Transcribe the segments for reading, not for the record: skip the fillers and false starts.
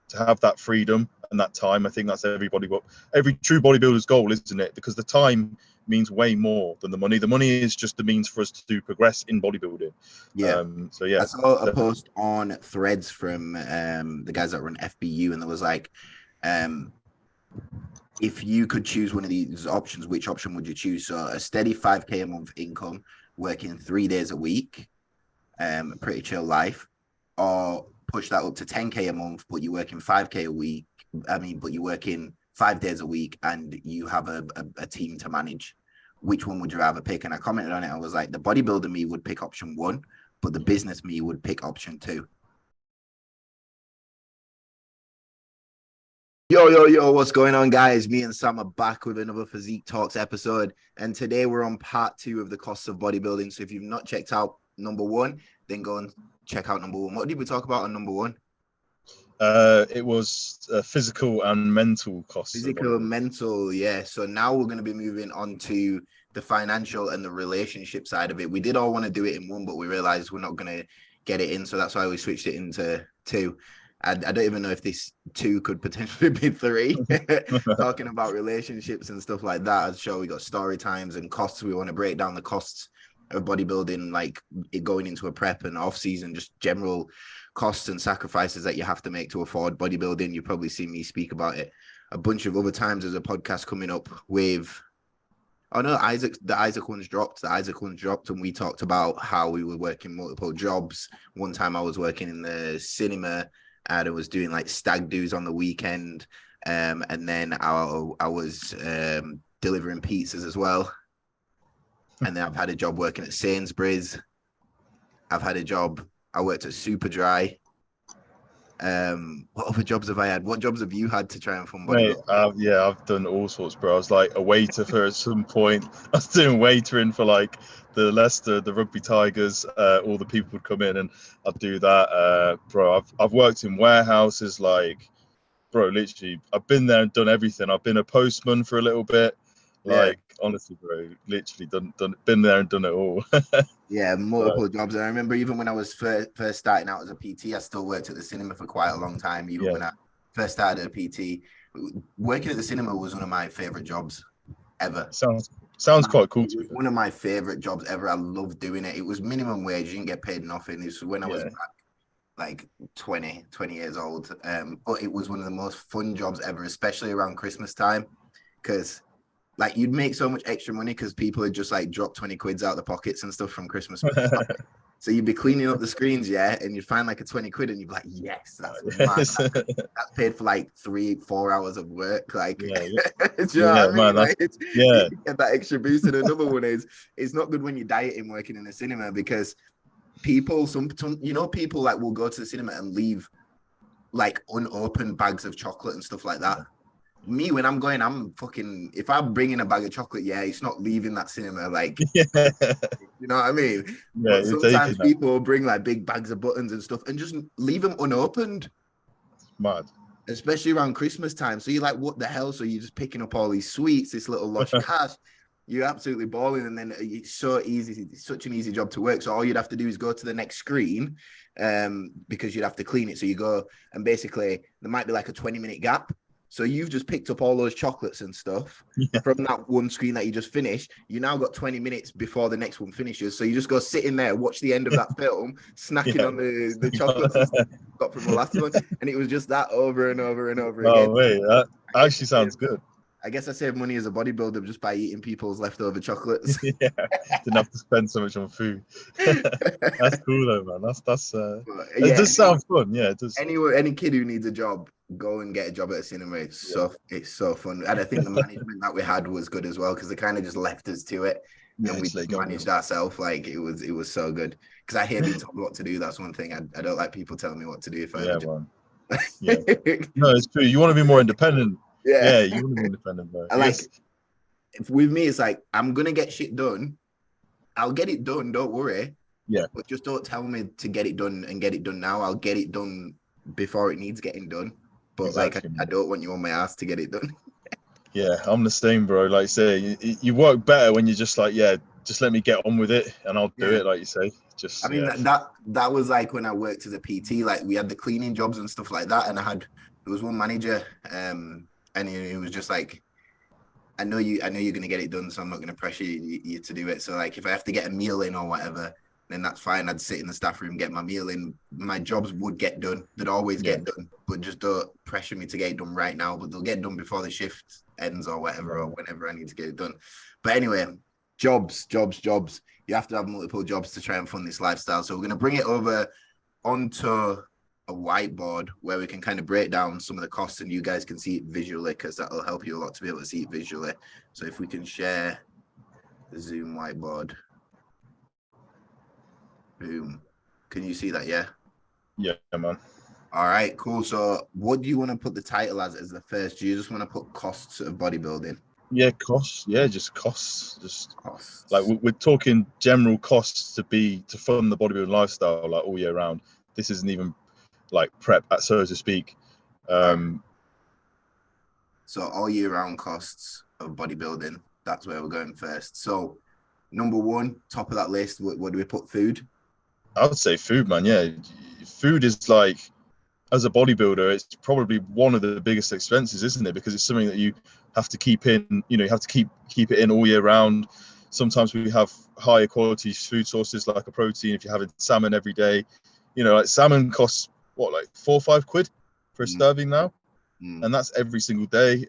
to have that freedom and that time. I think that's every true bodybuilder's goal, isn't it? Because the time means way more than the money. The money is just the means for us to progress in bodybuilding. Yeah. So yeah, I saw a post on Threads from the guys that run FBU, and there was like, if you could choose one of these options, which option would you choose? So a steady 5K a month income, working 3 days a week, pretty chill life, or push that up to 10K a month, but you're working 5K a week. But you're working 5 days a week and you have a team to manage. Which one would you rather pick? And I commented on it. I was like, the bodybuilder me would pick option 1, but the business me would pick option 2. Yo, what's going on, guys? Me and Sam are back with another PhysiqqTalks episode, and today we're on part 2 of the costs of bodybuilding. So if you've not checked out number 1, then go and check out number 1. What did we talk about on number 1? It was physical and mental costs. Physical and mental, yeah. So now we're going to be moving on to the financial and the relationship side of it. We did all want to do it in 1, but we realized we're not going to get it in, so that's why we switched it into 2. I don't even know if this 2 could potentially be 3. Talking about relationships and stuff like that. As show, we got story times and costs. We want to break down the costs of bodybuilding, like it going into a prep and off season, just general costs and sacrifices that you have to make to afford bodybuilding. You probably see me speak about it a bunch of other times. There's a podcast coming up with, oh no, the Isaac one's dropped, and we talked about how we were working multiple jobs. One time I was working in the cinema and I was doing like stag do's on the weekend, and then I was delivering pizzas as well. And then I've had a job working at Sainsbury's. I've had a job, I worked at Superdry. What other jobs have I had? What jobs have you had to try and fund bodybuilding? Yeah, I've done all sorts, bro. I was like a waiter for at some point. I was doing waitering for like the Leicester, the Rugby Tigers. All the people would come in and I'd do that. Bro, I've worked in warehouses, like, bro, literally, I've been there and done everything. I've been a postman for a little bit. Like, honestly, bro, literally been there and done it all. Yeah, multiple jobs. And I remember even when I was first starting out as a PT, I still worked at the cinema for quite a long time. Even when I first started as a PT, working at the cinema was one of my favorite jobs ever. Sounds quite cool to me. One of my favorite jobs ever. I loved doing it. It was minimum wage. You didn't get paid nothing. This was when I was like 20 years old. But it was one of the most fun jobs ever, especially around Christmas time, because like you'd make so much extra money because people had just like dropped 20 quids out of the pockets and stuff from Christmas. So you'd be cleaning up the screens, and you'd find like a 20 quid and you'd be like, yes, that's paid for like 3-4 hours of work. Like, do you know what I mean? Like, you get that extra boost. And another one is, it's not good when you're dieting working in a cinema, because people, some people like will go to the cinema and leave like unopened bags of chocolate and stuff like that. Me, when I'm going, if I'm bringing a bag of chocolate, it's not leaving that cinema. Like, you know what I mean? Yeah, but sometimes people will bring like big bags of buttons and stuff and just leave them unopened. It's mad. Especially around Christmas time. So you're like, what the hell? So you're just picking up all these sweets, this little lush cash. You're absolutely balling. And then it's so easy. It's such an easy job to work. So all you'd have to do is go to the next screen, because you'd have to clean it. So you go, and basically there might be like a 20-minute gap. So you've just picked up all those chocolates and stuff from that one screen that you just finished. You now got 20 minutes before the next one finishes. So you just go sit in there, watch the end of that film, snacking on the chocolates and stuff you got from the last one. And it was just that over and over and over again. Oh, wait, that actually sounds good. I guess I saved money as a bodybuilder just by eating people's leftover chocolates. Didn't have to spend so much on food. That's cool though, man. It does sound fun. Yeah, it does. Any kid who needs a job, go and get a job at a cinema. It's so fun. And I think the management that we had was good as well, because they kind of just left us to it. And we managed ourselves. Like it was so good. Because I hate being told what to do. That's one thing. I don't like people telling me what to do. If I man. No, it's true. You want to be more independent. Yeah, you want to be independent, bro. With me, it's like, I'm going to get shit done. I'll get it done, don't worry. Yeah. But just don't tell me to get it done and get it done now. I'll get it done before it needs getting done. But exactly. I don't want you on my ass to get it done. Yeah, I'm the same, bro. Like you say, you work better when you're just like, just let me get on with it and I'll do it, like you say. just I mean, that was like when I worked as a PT, like we had the cleaning jobs and stuff like that. And there was one manager, and he was just like, I know you're going to get it done, so I'm not going to pressure you to do it. So like, if I have to get a meal in or whatever, then that's fine. I'd sit in the staff room, get my meal in. My jobs would get done. They'd always get done, but just don't pressure me to get it done right now. But they'll get done before the shift ends or whatever, or whenever I need to get it done. But anyway, jobs. You have to have multiple jobs to try and fund this lifestyle. So we're going to bring it over onto a whiteboard where we can kind of break down some of the costs, and you guys can see it visually, because that'll help you a lot to be able to see it visually. So if we can share the Zoom whiteboard. Boom. Can you see that? Yeah. Yeah, man. All right, cool. So what do you want to put the title as the first? Do you just want to put costs of bodybuilding? Yeah, costs. Yeah, just costs. Just Costs. like we're talking general costs to fund the bodybuilding lifestyle, like all year round. This isn't even like prep, so to speak. So all year round costs of bodybuilding. That's where we're going first. So number one, top of that list, what do we put? Food? I would say food, man. Yeah, food is like, as a bodybuilder, it's probably one of the biggest expenses, isn't it? Because it's something that you have to keep in. You know, you have to keep it in all year round. Sometimes we have higher quality food sources like a protein. If you're having salmon every day, you know, like salmon costs what, like 4 or 5 quid for a serving now, and that's every single day.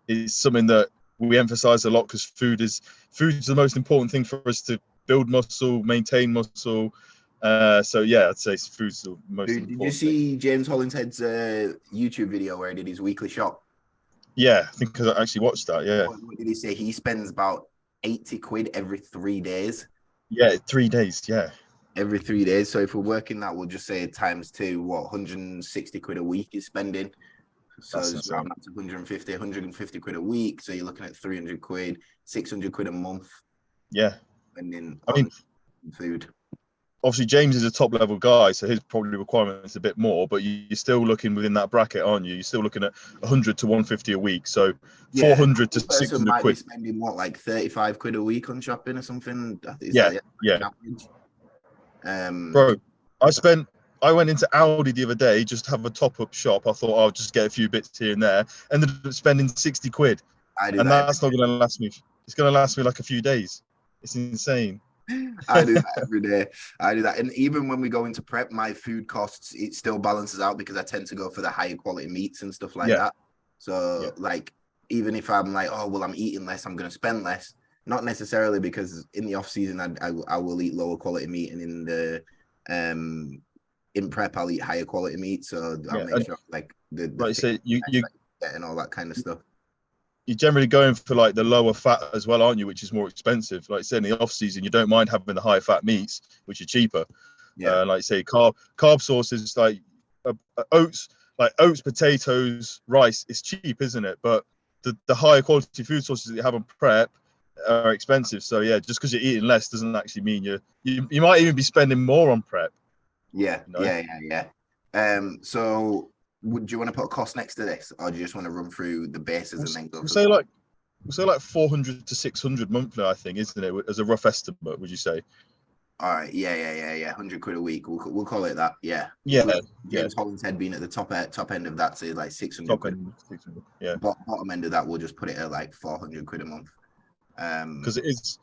It's something that we emphasize a lot, because food's the most important thing for us to build muscle, maintain muscle. So yeah, I'd say food's the most important. Did you see James Hollinshead's YouTube video where he did his weekly shop? Yeah, I think I actually watched that. Yeah. What did he say? He spends about 80 quid every 3 days. Yeah, 3 days. Yeah. Every 3 days. So if we're working that, we'll just say times 2, 160 quid a week is spending. So it's around 150 quid a week. So you're looking at 300 quid, 600 quid a month. Yeah. And then food. Obviously, James is a top level guy, so his probably requirement is a bit more, but you're still looking within that bracket, aren't you? You're still looking at 100 to 150 a week. So 400 to 600 might quid. Be spending what, like 35 quid a week on shopping or something? Yeah. Bro, I went into Aldi the other day just to have a top-up shop. I thought I'll just get a few bits here and there. Ended up spending 60 quid. That's not going to last me. It's going to last me like a few days. It's insane. I do that every day. I do that. And even when we go into prep, my food costs, it still balances out, because I tend to go for the higher quality meats and stuff like that. So like, even if I'm like, oh, well, I'm eating less, I'm going to spend less. Not necessarily, because in the off season, I will eat lower quality meat, and in the in prep, I'll eat higher quality meat. So I'll make sure like you and all that kind of stuff. You're generally going for like the lower fat as well, aren't you? Which is more expensive. Like say in the off season, you don't mind having the high fat meats, which are cheaper. Like say carb sources like oats, potatoes, rice. It's cheap, isn't it? But the higher quality food sources that you have on prep are expensive. So yeah, just because you're eating less doesn't actually mean you might even be spending more on prep. Yeah. So would you want to put a cost next to this, or do you just want to run through the bases and then go? We'll say like 400 to 600 monthly, I think, isn't it? As a rough estimate, would you say? All right. Yeah. 100 quid a week. We'll call it that. Yeah. James Hollinshead being at the top end of that, say like 600 quid. 600, yeah. Bottom end of that, we'll just put it at like 400 quid a month. Because it is.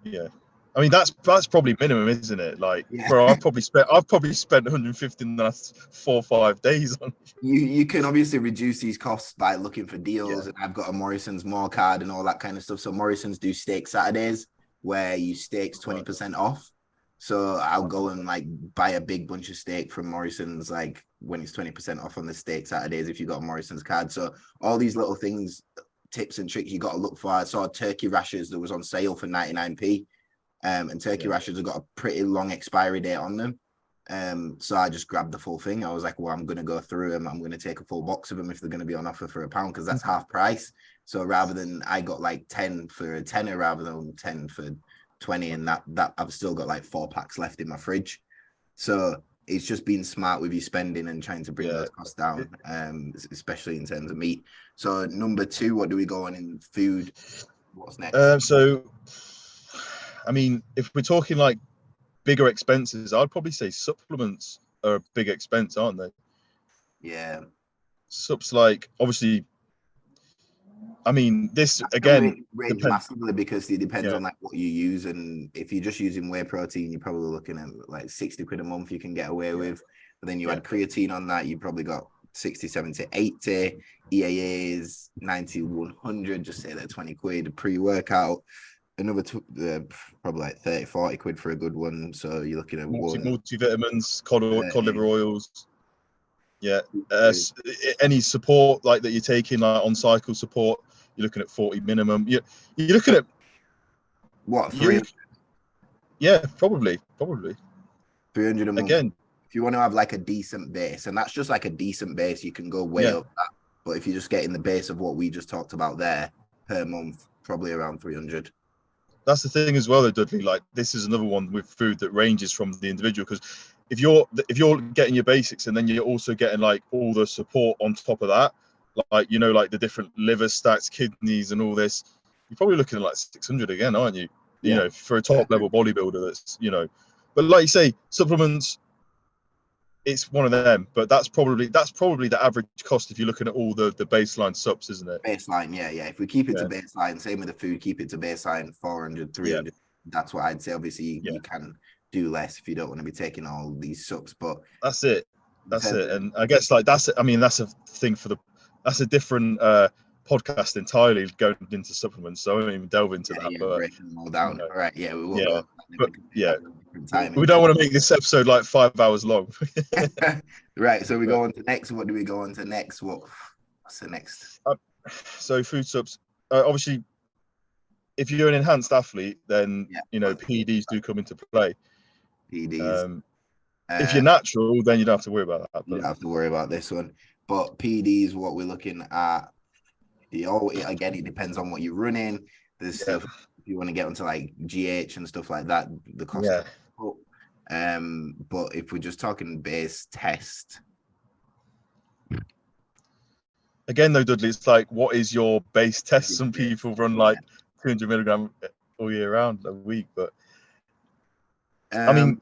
Yeah. I mean, that's probably minimum, isn't it? Like, bro, I've probably spent 150 in the last 4 or 5 days on. You can obviously reduce these costs by looking for deals, and I've got a Morrison's More card and all that kind of stuff. So Morrison's do steak Saturdays, where you steaks 20% off. So I'll go and like buy a big bunch of steak from Morrison's, like when it's 20% off on the steak Saturdays if you got a Morrison's card. So all these little things, tips and tricks you got to look for. I saw turkey rashers that was on sale for 99p. And turkey rashers have got a pretty long expiry date on them. So I just grabbed the full thing. I was like, well, I'm going to go through them. I'm going to take a full box of them if they're going to be on offer for £1, because that's half price. So rather than, I got like 10 for a tenner rather than 10 for 20. And that I've still got like 4 packs left in my fridge. So it's just being smart with your spending and trying to bring those costs down, especially in terms of meat. So number 2, what do we go on in food? What's next? So, I mean, if we're talking like bigger expenses, I'd probably say supplements are a big expense, aren't they? Yeah. Subs, like, obviously, I mean, this That's again range depends. massively because it depends Yeah, on like what you use, and if you're just using whey protein, you're probably looking at like 60 quid a month you can get away with. But then you add creatine on that, you probably got 60, 70, 80. EAAs 90, 100, just say that 20 quid pre-workout. Another probably like 30, 40 quid for a good one. So you're looking at multivitamins, cod uh, liver oils. Yeah, any support like that you're taking, like on cycle support, you're looking at 40 minimum. You're looking at what, 300? Yeah, probably 300 a month. Again, if you want to have like a decent base, and that's just like a decent base, you can go way up that. But if you're just getting the base of what we just talked about there per month, probably around 300. That's the thing as well, though, Dudley. Like, this is another one with food that ranges from the individual, because if you're getting your basics and then you're also getting like all the support on top of that, like, you know, like the different liver stats, kidneys, and all this, you're probably looking at like 600 again, aren't you? Yeah. You know, for a top level bodybuilder, that's, you know, but like you say, supplements, it's one of them, but that's probably the average cost if you're looking at all the baseline subs, isn't it? Baseline, yeah. If we keep it to baseline, same with the food, keep it to baseline, 400, 300. That's what I'd say. Obviously, you can do less if you don't want to be taking all these subs, but that's it. And I guess like that's a thing that's a different podcast entirely, going into supplements, so I won't even delve into that. But breaking them all down. You know, all right, we will go. But we don't want to make this episode like 5 hours long. Right, so we go on to next. What do we go on to next? What's the next? So food subs, obviously, if you're an enhanced athlete, then you know, PEDs do come into play. PEDs. If you're natural, then you don't have to worry about that. You don't have to worry about this one. But PEDs, what we're looking at, again, it depends on what you're running. There's stuff, if you want to get onto like GH and stuff like that, the cost. But if we're just talking base test. Again, though, Dudley, it's like, what is your base test? Some people run like 200 milligram all year round a week, but I mean,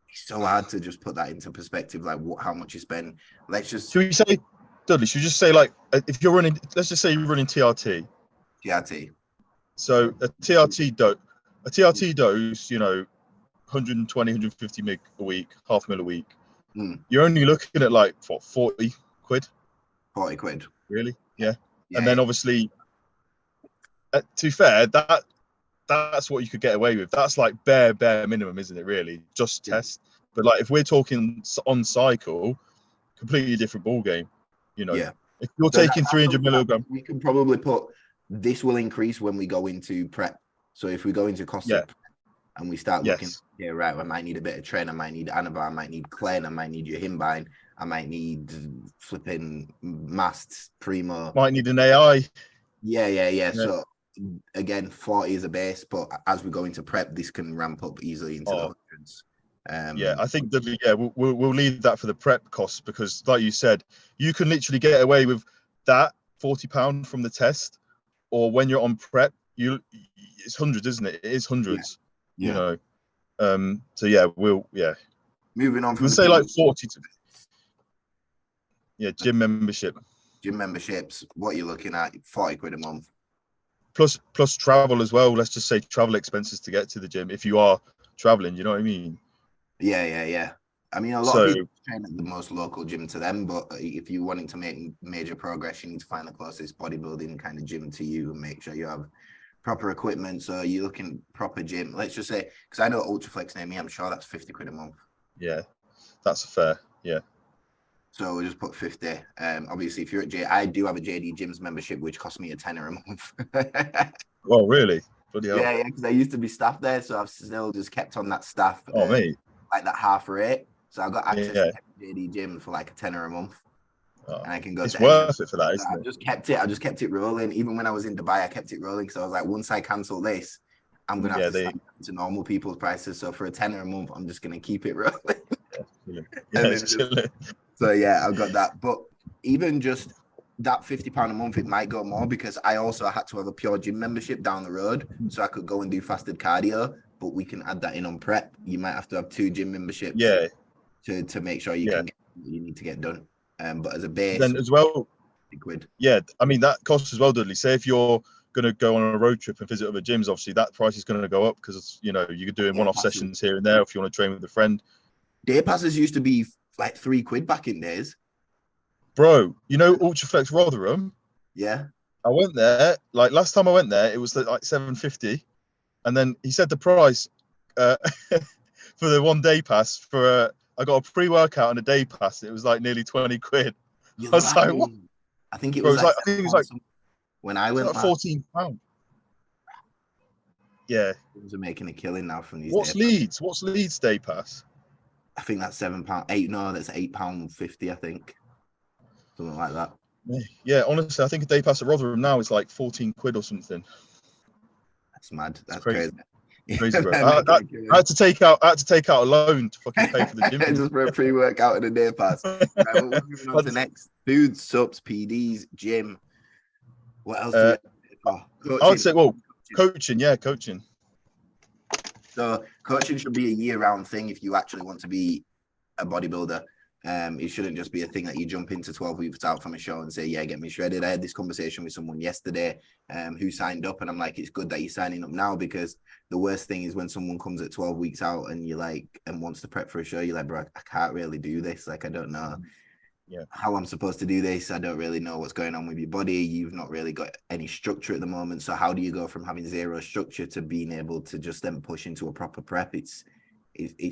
it's so hard to just put that into perspective, like how much you spend. Let's just. Should we say, Dudley? Should we just say, like, if you're running, let's just say you're running TRT. TRT. So a TRT dose, you know, 120, 150 mg a week, half mil a week. You're only looking at like what, 40 quid? 40 quid. Really? Yeah. And then obviously, to be fair, that's what you could get away with. That's like bare minimum, isn't it? Really, just test. But like, if we're talking on cycle, completely different ball game. You know, if you're taking 300 milligrams, we can probably put this will increase when we go into prep. So if we go into cost of prep and we start looking, right, I might need a bit of tren, I might need Anavar, I might need Clen, I might need your Himbine, I might need flipping Masts, Primo. Might need an AI. Yeah. So again, 40 is a base, but as we go into prep, this can ramp up easily into the hundreds. I think that we'll leave that for the prep costs, because like you said, you can literally get away with that £40 from the test, or when you're on prep, it's hundreds, isn't it? It is hundreds. You know. Moving on from we'll say like 40 to gym membership. Gym memberships, what you're looking at, 40 quid a month. Plus travel as well. Let's just say travel expenses to get to the gym if you are traveling, you know what I mean? Yeah. I mean, a lot of people train at the most local gym to them, but if you're wanting to make major progress, you need to find the closest bodybuilding kind of gym to you and make sure you have proper equipment. So you're looking proper gym. Let's just say, because I know Ultraflex near me, I'm sure that's 50 quid a month. Yeah, that's fair. Yeah. So we'll just put 50. Obviously, if you're at I do have a JD Gyms membership, which costs me a tenner a month. Oh, really? Bloody hell. Yeah, because I used to be staff there, so I've still just kept on that staff. Mate. Like that half rate. So I've got access to JD Gym for like a tenner a month. And I can go it's worth it for that, isn't it? I just kept it rolling. Even when I was in Dubai, I kept it rolling. So I was like, once I cancel this, I'm gonna have to normal people's prices. So for a tenner a month, I'm just gonna keep it rolling. So I've got that. But even just that £50 a month, it might go more, because I also had to have a pure gym membership down the road, so I could go and do fasted cardio. but we can add that in on prep. You might have to have 2 gym memberships Yeah, to make sure you yeah. can get what you need to get done. But as a base, Then as well, £50. yeah. I mean that costs as well, Dudley. Say if you're going to go on a road trip and visit other gyms, obviously that price is going to go up because you know you're doing one-off sessions here and there. If you want to train with a friend, day passes used to be like £3 back in days. Bro, you know Ultraflex Rotherham? Yeah. I went there, like last time I went there, it was like 750. And then he said the price for the 1 day pass for I got a pre-workout and a day pass. It was like nearly 20 quid. You're I was like, what? I think it Bro, was like, I think it was like when I went like £14. Yeah. Are making a killing now from these. What's Leeds? What's Leeds day pass? I think that's £7. No, that's £8.50. I think something like that. Yeah, honestly, I think a day pass at Rotherham now is like 14 quid or something. That's mad. That's crazy. Crazy. Crazy, bro. I had to take out a loan to fucking pay for the gym. Just for a pre-workout and a day pass. Right, we're moving on to next. Food, subs, PDs, gym. What else do we I would say, coaching. Yeah, coaching. So coaching should be a year-round thing if you actually want to be a bodybuilder. It shouldn't just be a thing that you jump into 12 weeks out from a show and say, yeah, get me shredded. I had this conversation with someone yesterday who signed up, and I'm like, it's good that you're signing up now, because the worst thing is when someone comes at 12 weeks out and you're like, and wants to prep for a show, you're like, bro, I can't really do this. Like, I don't know how I'm supposed to do this. I don't really know what's going on with your body. You've not really got any structure at the moment. So how do you go from having zero structure to being able to just then push into a proper prep? It's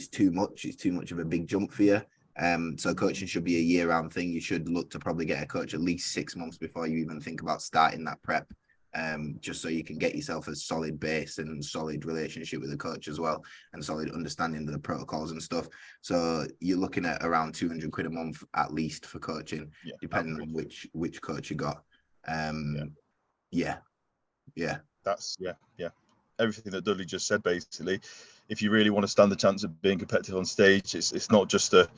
too much. It's too much of a big jump for you. So coaching should be a year-round thing. You should look to probably get a coach at least 6 months before you even think about starting that prep, just so you can get yourself a solid base and solid relationship with the coach as well, and solid understanding of the protocols and stuff. So you're looking at around 200 quid a month at least for coaching, depending on which coach you got. Yeah. That's everything that Dudley just said. Basically, if you really want to stand the chance of being competitive on stage, it's not just a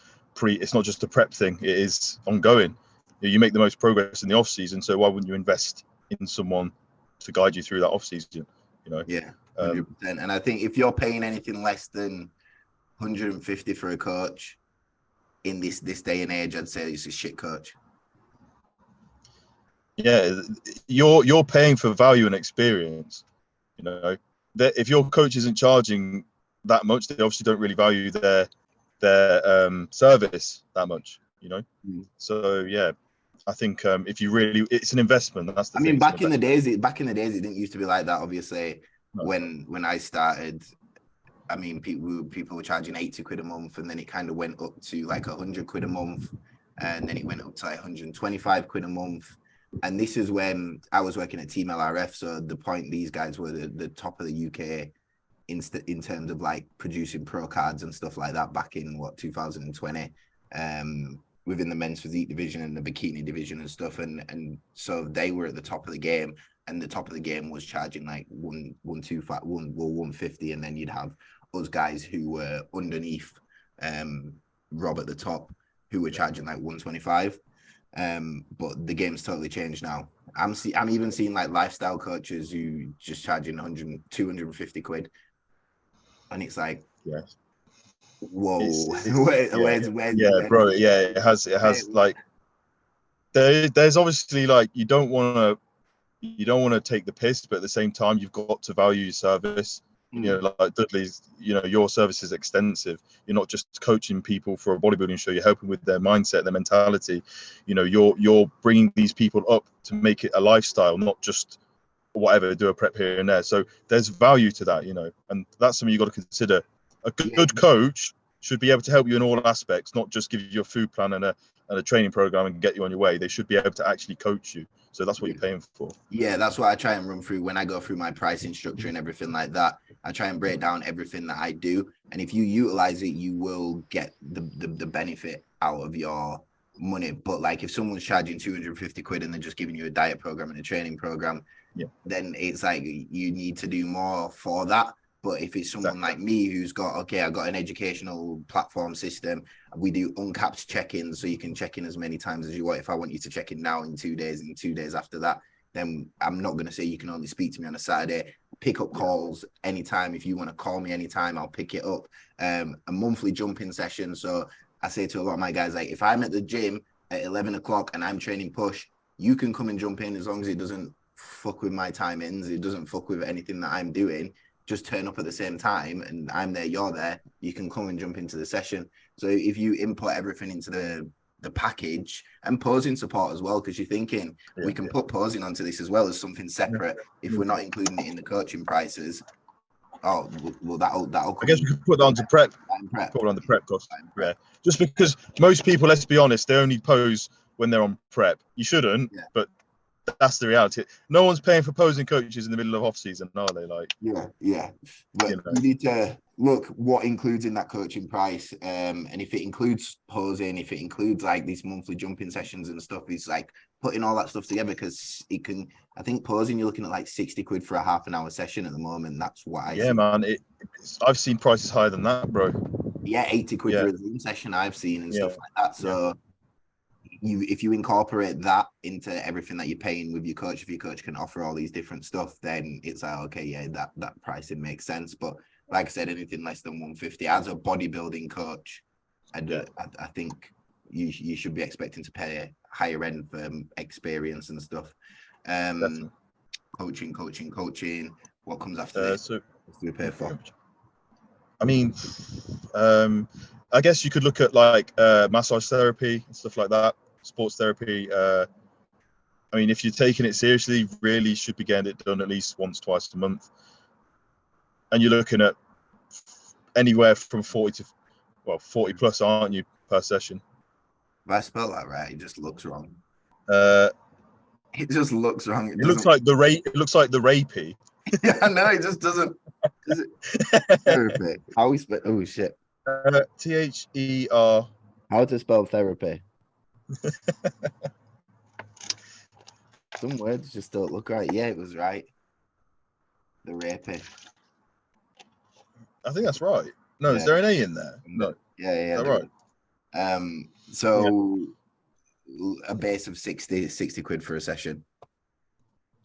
prep thing. It is ongoing. You make the most progress in the off season, so why wouldn't you invest in someone to guide you through that off season? You know. Yeah, 100%. And I think if you're paying anything less than 150 for a coach in this day and age, I'd say it's a shit coach. Yeah, you're paying for value and experience. You know, that if your coach isn't charging that much, they obviously don't really value their service that much. You know, so yeah, I think if you really, it's an investment. That's the thing. I mean, back in the days, it didn't used to be like that. Obviously, no. When I started, I mean, people were charging 80 quid a month, and then it kind of went up to like 100 quid a month, and then it went up to like 125 quid a month. And this is when I was working at Team LRF. So the point, these guys were the top of the UK in terms of like producing pro cards and stuff like that back in 2020, within the men's physique division and the bikini division and stuff. And so they were at the top of the game, and the top of the game was charging like 150. And then you'd have us guys who were underneath Rob at the top, who were charging like 125. But the game's totally changed now. I'm even seeing like lifestyle coaches who just charging 250 quid, and it's like, whoa, bro, it has like there's obviously like you don't want to take the piss, but at the same time you've got to value your service. You know, like Dudley's, you know, your service is extensive. You're not just coaching people for a bodybuilding show. You're helping with their mindset, their mentality. You know, you're bringing these people up to make it a lifestyle, not just whatever, do a prep here and there. So there's value to that, you know, and that's something you got to consider. A good coach should be able to help you in all aspects, not just give you a food plan and a training program and get you on your way. They should be able to actually coach you. So that's what you're paying for. Yeah, that's what I try and run through when I go through my pricing structure and everything like that. I try and break down everything that I do. And if you utilize it, you will get the benefit out of your money. But like if someone's charging 250 quid and they're just giving you a diet program and a training program, then it's like you need to do more for that. But if it's someone like me who's got, I've got an educational platform system, we do uncapped check-ins, so you can check in as many times as you want. If I want you to check in now in 2 days and 2 days after that, then I'm not going to say you can only speak to me on a Saturday. pick up calls anytime. If you want to call me anytime, I'll pick it up. A monthly jumping session. So I say to a lot of my guys, like, if I'm at the gym at 11 o'clock and I'm training push, you can come and jump in as long as it doesn't fuck with my timings. It doesn't fuck with anything that I'm doing. Just turn up at the same time and I'm there, you're there. You can come and jump into the session. So if you input everything into the package and posing support as well, because you're thinking we can put posing onto this as well as something separate if we're not including it in the coaching prices. Oh, well, that'll I guess we could put that onto prep. Put it on the prep cost. Yeah, just because most people, let's be honest, they only pose when they're on prep. You shouldn't, but that's the reality. No one's paying for posing coaches in the middle of off season, are they? Like, yeah. But you need to look what includes in that coaching price, and if it includes posing, if it includes like these monthly jumping sessions and stuff, it's like putting all that stuff together, because it can. I think posing, you're looking at like 60 quid for a half an hour session at the moment. That's what I see. Yeah, man. I've seen prices higher than that, bro. Yeah, 80 quid for a Zoom session I've seen and stuff like that. So if you incorporate that into everything that you're paying with your coach, if your coach can offer all these different stuff, then it's like, okay, that pricing makes sense. But like I said, anything less than 150 as a bodybuilding coach, I think you should be expecting to pay higher end for experience and stuff. Coaching. What comes after this? So what do we pay for? I mean, I guess you could look at like massage therapy and stuff like that, sports therapy. I mean, if you're taking it seriously, really should be getting it done at least once, twice a month. And you're looking at anywhere from 40 plus, aren't you, per session? If I spell that right, it just looks wrong. It just looks wrong. It looks like the rapey. Yeah, no, it just doesn't. Therapy. How we spell? Oh shit. THER. How to spell therapy? Some words just don't look right. Yeah, it was right. The rapey. I think that's right. No, is there an A in there? No. Yeah. Is that right? So a base of 60 quid for a session.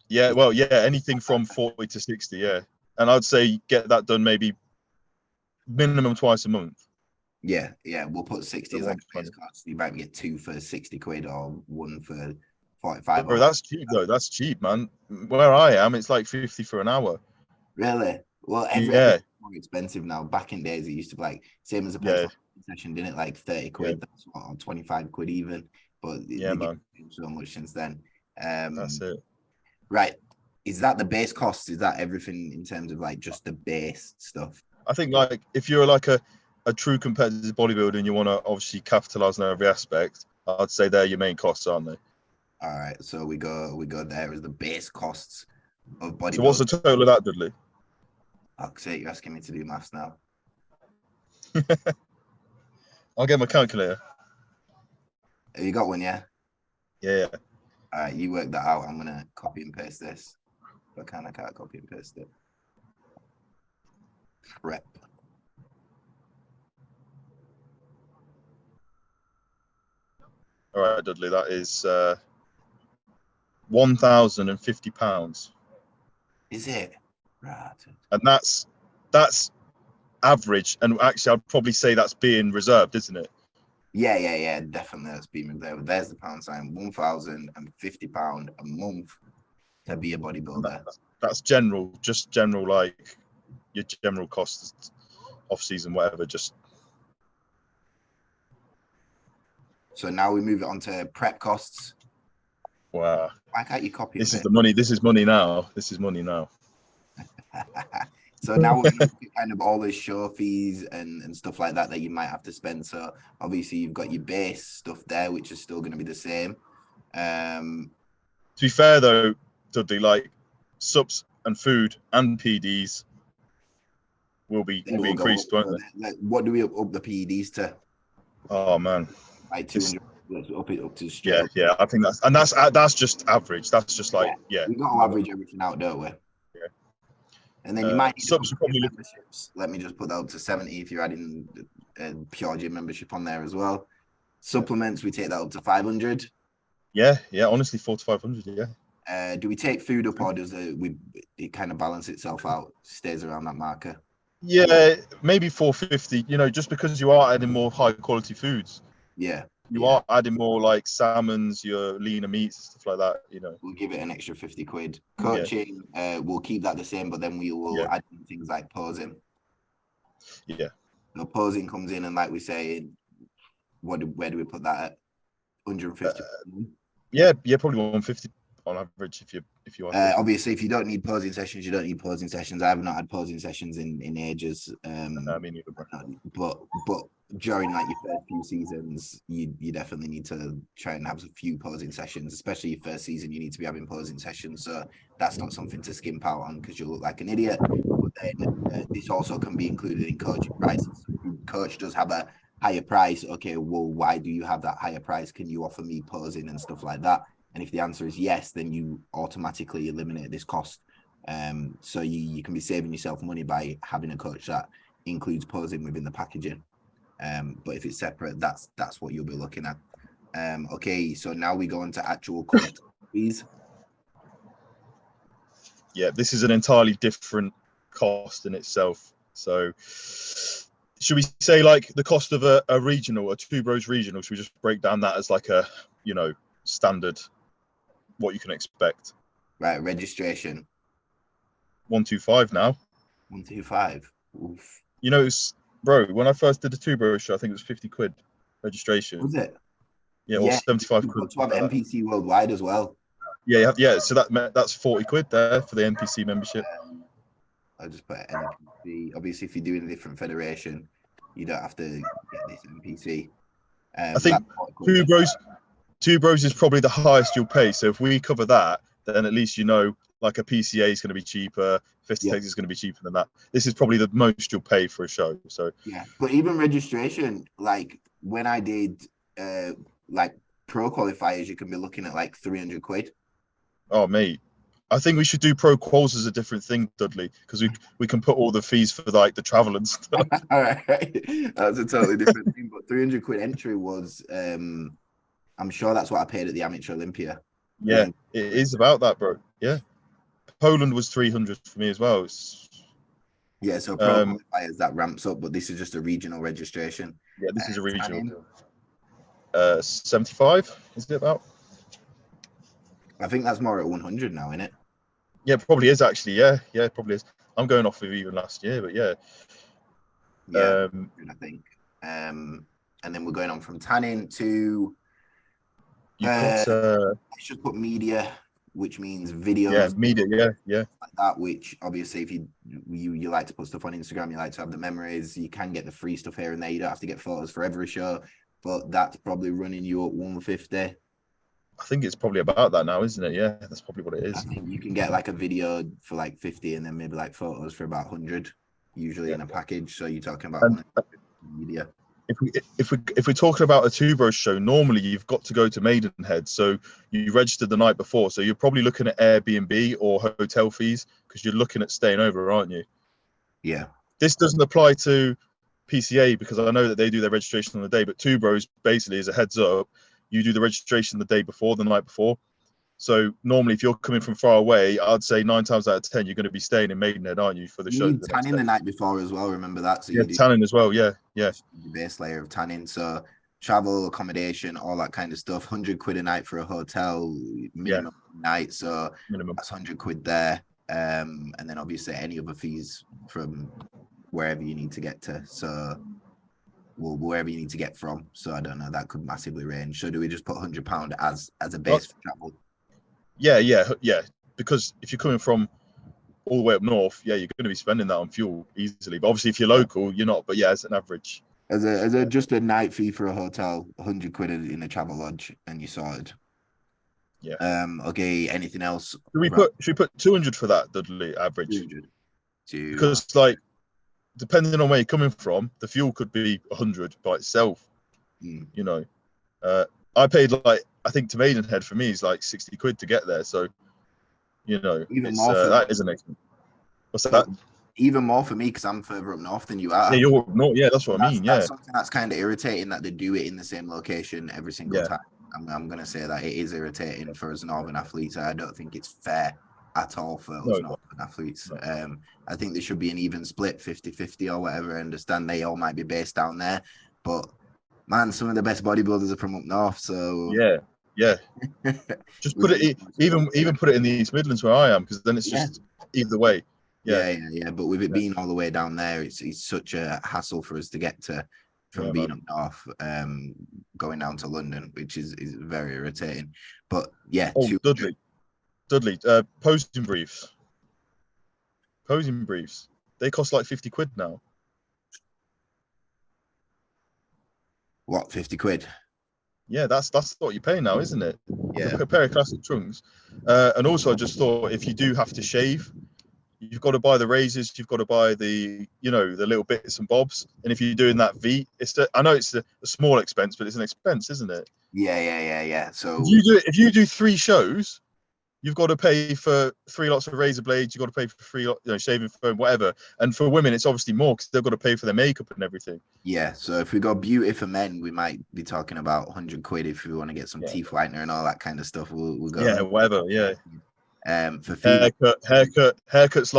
Yeah, well, anything from 40 to 60, yeah. And I'd say get that done maybe minimum twice a month. Yeah, we'll put 60 as like a base cost. You might get 2 for 60 quid or 1 for 45. Bro, that's cheap though. That's cheap, man. Where I am, it's like 50 for an hour. Really? Well, everything's more expensive now. Back in days, it used to be like same as a session, didn't it? Like 30 quid, that's what, or 25 quid even. But man, so much since then. That's it. Right. Is that the base cost? Is that everything in terms of like just the base stuff? I think like if you're like a true competitive bodybuilder and you want to obviously capitalize on every aspect, I'd say they're your main costs, aren't they? All right. So we go there as the base costs of bodybuilding. So what's the total of that, Dudley? I'll say you're asking me to do maths now. I'll get my calculator. You got one, yeah? Yeah. All right, you work that out. I'm gonna copy and paste this. I can't copy and paste it. Prep. All right, Dudley, that is £1,050. Is it? Right. And that's average. And actually, I'd probably say that's being reserved, isn't it? Yeah, definitely. That's being reserved. There's the pound sign. £1,050 a month to be a bodybuilder. That's general, just general, like your general costs, off season, whatever. Just. So now we move it on to prep costs. Wow. Why can't you copy? This is the money. This is money now. So now we're going to look at kind of all the show fees and stuff like that you might have to spend. So obviously you've got your base stuff there, which is still going to be the same. To be fair though, Dudley, like subs and food and PDs will be increased, won't they? Like, what do we up the PDs to? Oh man, like 200. Let's up it up to straight. Yeah. I think that's just average. That's just like We got to average everything out, don't we? Yeah. And then you might need subs probably memberships. Let me just put that up to 70 if you're adding a pure gym membership on there as well. Supplements, we take that up to 500. Yeah. Honestly, 400 to 500. Yeah. Do we take food up, or does it kind of balance itself out, stays around that marker? Yeah, maybe 450. You know, just because you are adding more high quality foods. Yeah. You are adding more like salmons, your leaner meats, stuff like that. You know, we'll give it an extra 50 quid. Coaching, we'll keep that the same, but then we will add in things like posing. Yeah. So posing comes in, and like we say, where do we put that at? 150. Yeah, probably 150 on average if you are. Obviously, if you don't need posing sessions, you don't need posing sessions. I have not had posing sessions in ages. I mean, but during like your first few seasons, you definitely need to try and have a few posing sessions, especially your first season. You need to be having posing sessions, so that's not something to skimp out on because you'll look like an idiot. But then this also can be included in coaching prices. If coach does have a higher price, okay, well, why do you have that higher price? Can you offer me posing and stuff like that? And if the answer is yes, then you automatically eliminate this cost. So you can be saving yourself money by having a coach that includes posing within the packaging. But if it's separate, that's what you'll be looking at. Okay, so now we go on to actual fees. Yeah, this is an entirely different cost in itself. So should we say like the cost of a regional, a Two Bros regional? Should we just break down that as like a, you know, standard, what you can expect? Right, registration. 125 now. 125. Oof. You know, bro, when I first did the Two Bros show, I think it was 50 quid registration. Was it? Yeah, or 75 quid. To have NPC worldwide as well. Yeah. So that's 40 quid there for the NPC membership. I'll just put NPC. Obviously, if you're doing a different federation, you don't have to get this NPC. I think Two Bros is probably the highest you'll pay. So if we cover that, then at least you know, like a PCA is going to be cheaper, PhysiqqTalks is going to be cheaper than that. This is probably the most you'll pay for a show. So yeah, but even registration, like when I did like pro qualifiers, you can be looking at like 300 quid. Oh mate, I think we should do pro quals as a different thing, Dudley, because we can put all the fees for like the travel and stuff. All right, that's a totally different thing. But 300 quid entry was, I'm sure that's what I paid at the Amateur Olympia. Yeah, it is about that, bro. Yeah, Poland was 300 for me as well. Yeah, so pro qualifiers that ramps up, but this is just a regional registration. Yeah, this is a regional. 75 is it about? I think that's more at 100 now, isn't it? Yeah, it probably is actually. Yeah, it probably is. I'm going off of even last year, but yeah. Yeah, I think. And then we're going on from tanning to. Let's just put media, which means videos. Yeah, media. Yeah. Like that, which obviously, if you like to put stuff on Instagram, you like to have the memories. You can get the free stuff here and there. You don't have to get photos for every show, but that's probably running you at 150. I think it's probably about that now, isn't it? Yeah, that's probably what it is. I think you can get like a video for like 50 and then maybe like photos for about 100, usually in a package. So you're talking about media. If we're talking about a Two Bros show, normally you've got to go to Maidenhead. So you registered the night before. So you're probably looking at Airbnb or hotel fees because you're looking at staying over, aren't you? Yeah. This doesn't apply to PCA because I know that they do their registration on the day, but Two Bros basically is a heads up. You do the registration the day before, the night before. So normally, if you're coming from far away, I'd say 9 times out of 10, you're going to be staying in Maidenhead, aren't you, for the show? You need tanning the night before as well. Remember that? So yeah, tanning as well. Yeah. The base layer of tanning. So travel, accommodation, all that kind of stuff. 100 quid a night for a hotel minimum night. So that's 100 quid there. And then obviously any other fees from wherever you need to get to. So. Well, wherever you need to get from. So I don't know, that could massively range. So do we just put £100 as a base for travel? Yeah. Because if you're coming from all the way up north, yeah, you're going to be spending that on fuel easily. But obviously, if you're local, you're not. But yeah, as an average. As a just a night fee for a hotel, 100 quid in a travel lodge, and you sorted. Yeah. Okay. Anything else? Should we put 200 for that, Dudley? Average. 200. Because like. Depending on where you're coming from, the fuel could be 100 by itself. You know, I paid like, I think to Maidenhead for me is like 60 quid to get there. So, you know, even more that is an excellent. What's that? Even more for me because I'm further up north than you are. Yeah, you're up north. Yeah, that's what I mean. Yeah, that's something that's kind of irritating that they do it in the same location every single time. I'm going to say that it is irritating for us northern athletes. I don't think it's fair at all for us northern athletes. No. I think there should be an even split, 50-50 or whatever. I understand they all might be based down there, but man, some of the best bodybuilders are from up north. So yeah. Just put it even put it in the East Midlands where I am, because then it's just either way. Yeah. But with it being all the way down there, it's such a hassle for us to get to from being up north, going down to London, which is very irritating. But yeah, Dudley, posing briefs. They cost like 50 quid now. What, 50 quid? Yeah, that's what you're paying now, isn't it? Yeah. A pair of classic trunks. And also, I just thought, if you do have to shave, you've got to buy the razors, you've got to buy the little bits and bobs. And if you're doing that I know it's a small expense, but it's an expense, isn't it? Yeah. So if you do 3 shows, you've got to pay for 3 lots of razor blades. You've got to pay for 3 shaving foam, whatever. And for women, it's obviously more because they've got to pay for their makeup and everything. Yeah. So if we got beauty for men, we might be talking about 100 quid if we want to get some teeth whitener and all that kind of stuff. We'll go. Yeah, whatever. Yeah. For haircuts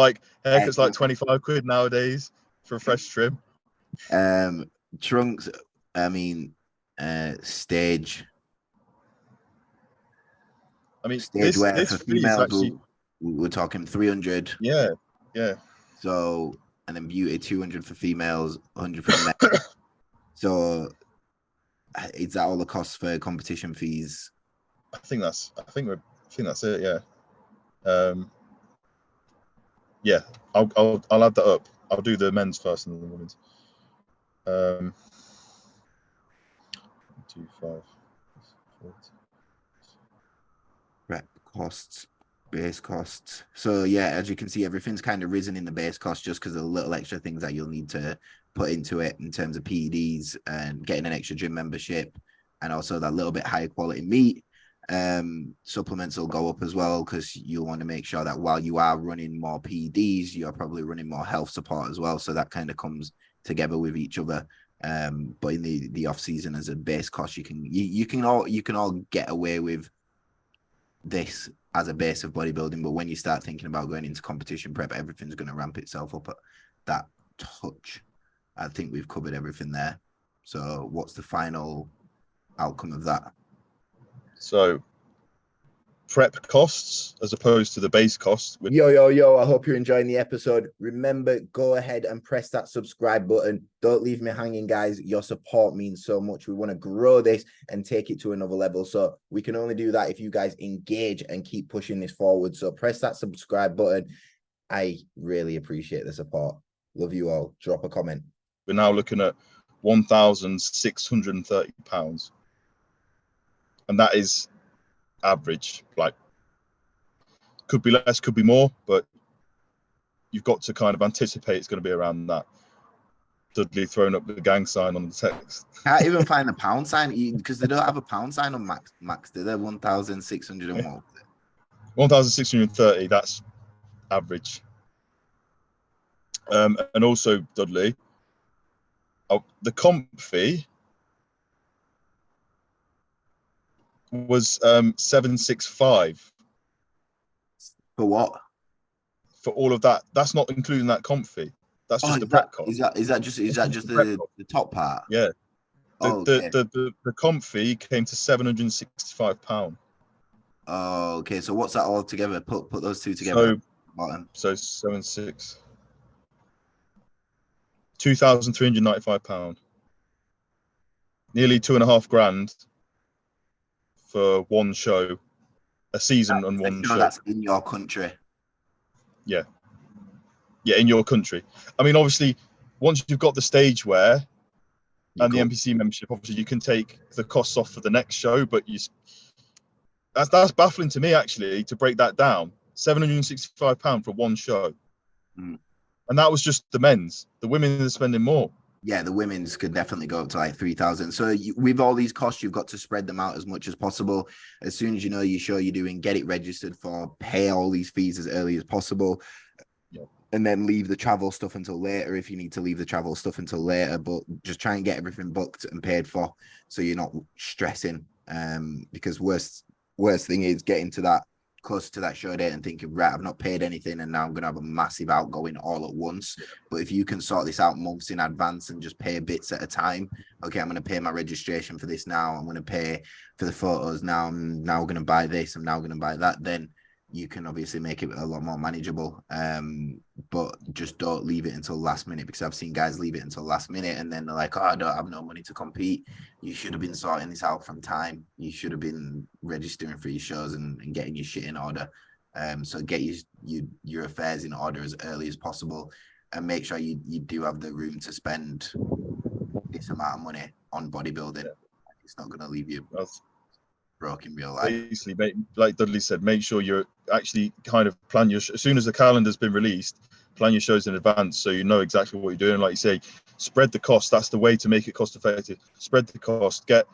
like 25 quid nowadays for a fresh trim. Trunks. I mean, stage. I mean, stage wear for females, actually, we're talking 300. Yeah. So, and then beauty 200 for females, 100 for men. So, is that all the costs for competition fees? I think that's it. Yeah. Yeah. I'll add that up. I'll do the men's first and then the women's. 2, 5, 4. Rep costs, base costs. So yeah, as you can see, everything's kind of risen in the base cost just because of the little extra things that you'll need to put into it in terms of PEDs and getting an extra gym membership, and also that little bit higher quality meat. Supplements will go up as well because you'll want to make sure that while you are running more PEDs, you're probably running more health support as well. So that kind of comes together with each other. But in the off season as a base cost, you can all get away with this as a base of bodybuilding, but when you start thinking about going into competition prep, everything's going to ramp itself up at that touch. I think we've covered everything there. So what's the final outcome of that? So prep costs as opposed to the base costs. Yo, I hope you're enjoying the episode. Remember, go ahead and press that subscribe button. Don't leave me hanging, guys. Your support means so much. We want to grow this and take it to another level. So we can only do that if you guys engage and keep pushing this forward. So press that subscribe button. I really appreciate the support. Love you all. Drop a comment. We're now looking at £1,630. And that is average. Like, could be less, could be more, but you've got to kind of anticipate it's going to be around that. Dudley throwing up the gang sign on the text. Can't even find a pound sign because they don't have a pound sign on Max. They're 1,600 and what? 1,630. That's average. And also Dudley, the comp fee was 765. For what? For all of that. That's not including that comp fee. That's just the prep cost. Is that just the top part? Yeah. The comp fee came to £765. Oh, okay. So what's that all together? Put those two together. So 76. £2,395. Nearly £2,500 for one show, a season and one show. That's in your country. Yeah, in your country. I mean, obviously, once you've got the stage wear and the NPC membership, obviously you can take the costs off for the next show. But that's baffling to me, actually, to break that down. £765 for one show. And that was just the men's. The women are spending more. Yeah, the women's could definitely go up to like 3,000. So with all these costs, you've got to spread them out as much as possible. As soon as you know your show you're doing, get it registered for, pay all these fees as early as possible. Yep. And then leave the travel stuff until later if you need to leave the travel stuff until later. But just try and get everything booked and paid for so you're not stressing Because worst thing is getting to that close to that show date and thinking, right, I've not paid anything and now I'm gonna have a massive outgoing all at once. But if you can sort this out months in advance and just pay bits at a time, okay, I'm gonna pay my registration for this now, I'm gonna pay for the photos now, I'm now gonna buy this, I'm now gonna buy that, then you can obviously make it a lot more manageable. But just don't leave it until last minute, because I've seen guys leave it until last minute and then they're like, oh, I don't have no money to compete. You should have been sorting this out from time. You should have been registering for your shows and getting your shit in order. So get your affairs in order as early as possible, and make sure you do have the room to spend this amount of money on bodybuilding. Yeah. It's not going to leave you broke in real life. Basically, like Dudley said, make sure you're actually kind of plan your as soon as the calendar's been released, plan your shows in advance so you know exactly what you're doing. Like you say, spread the cost. That's the way to make it cost effective. Spread the cost, get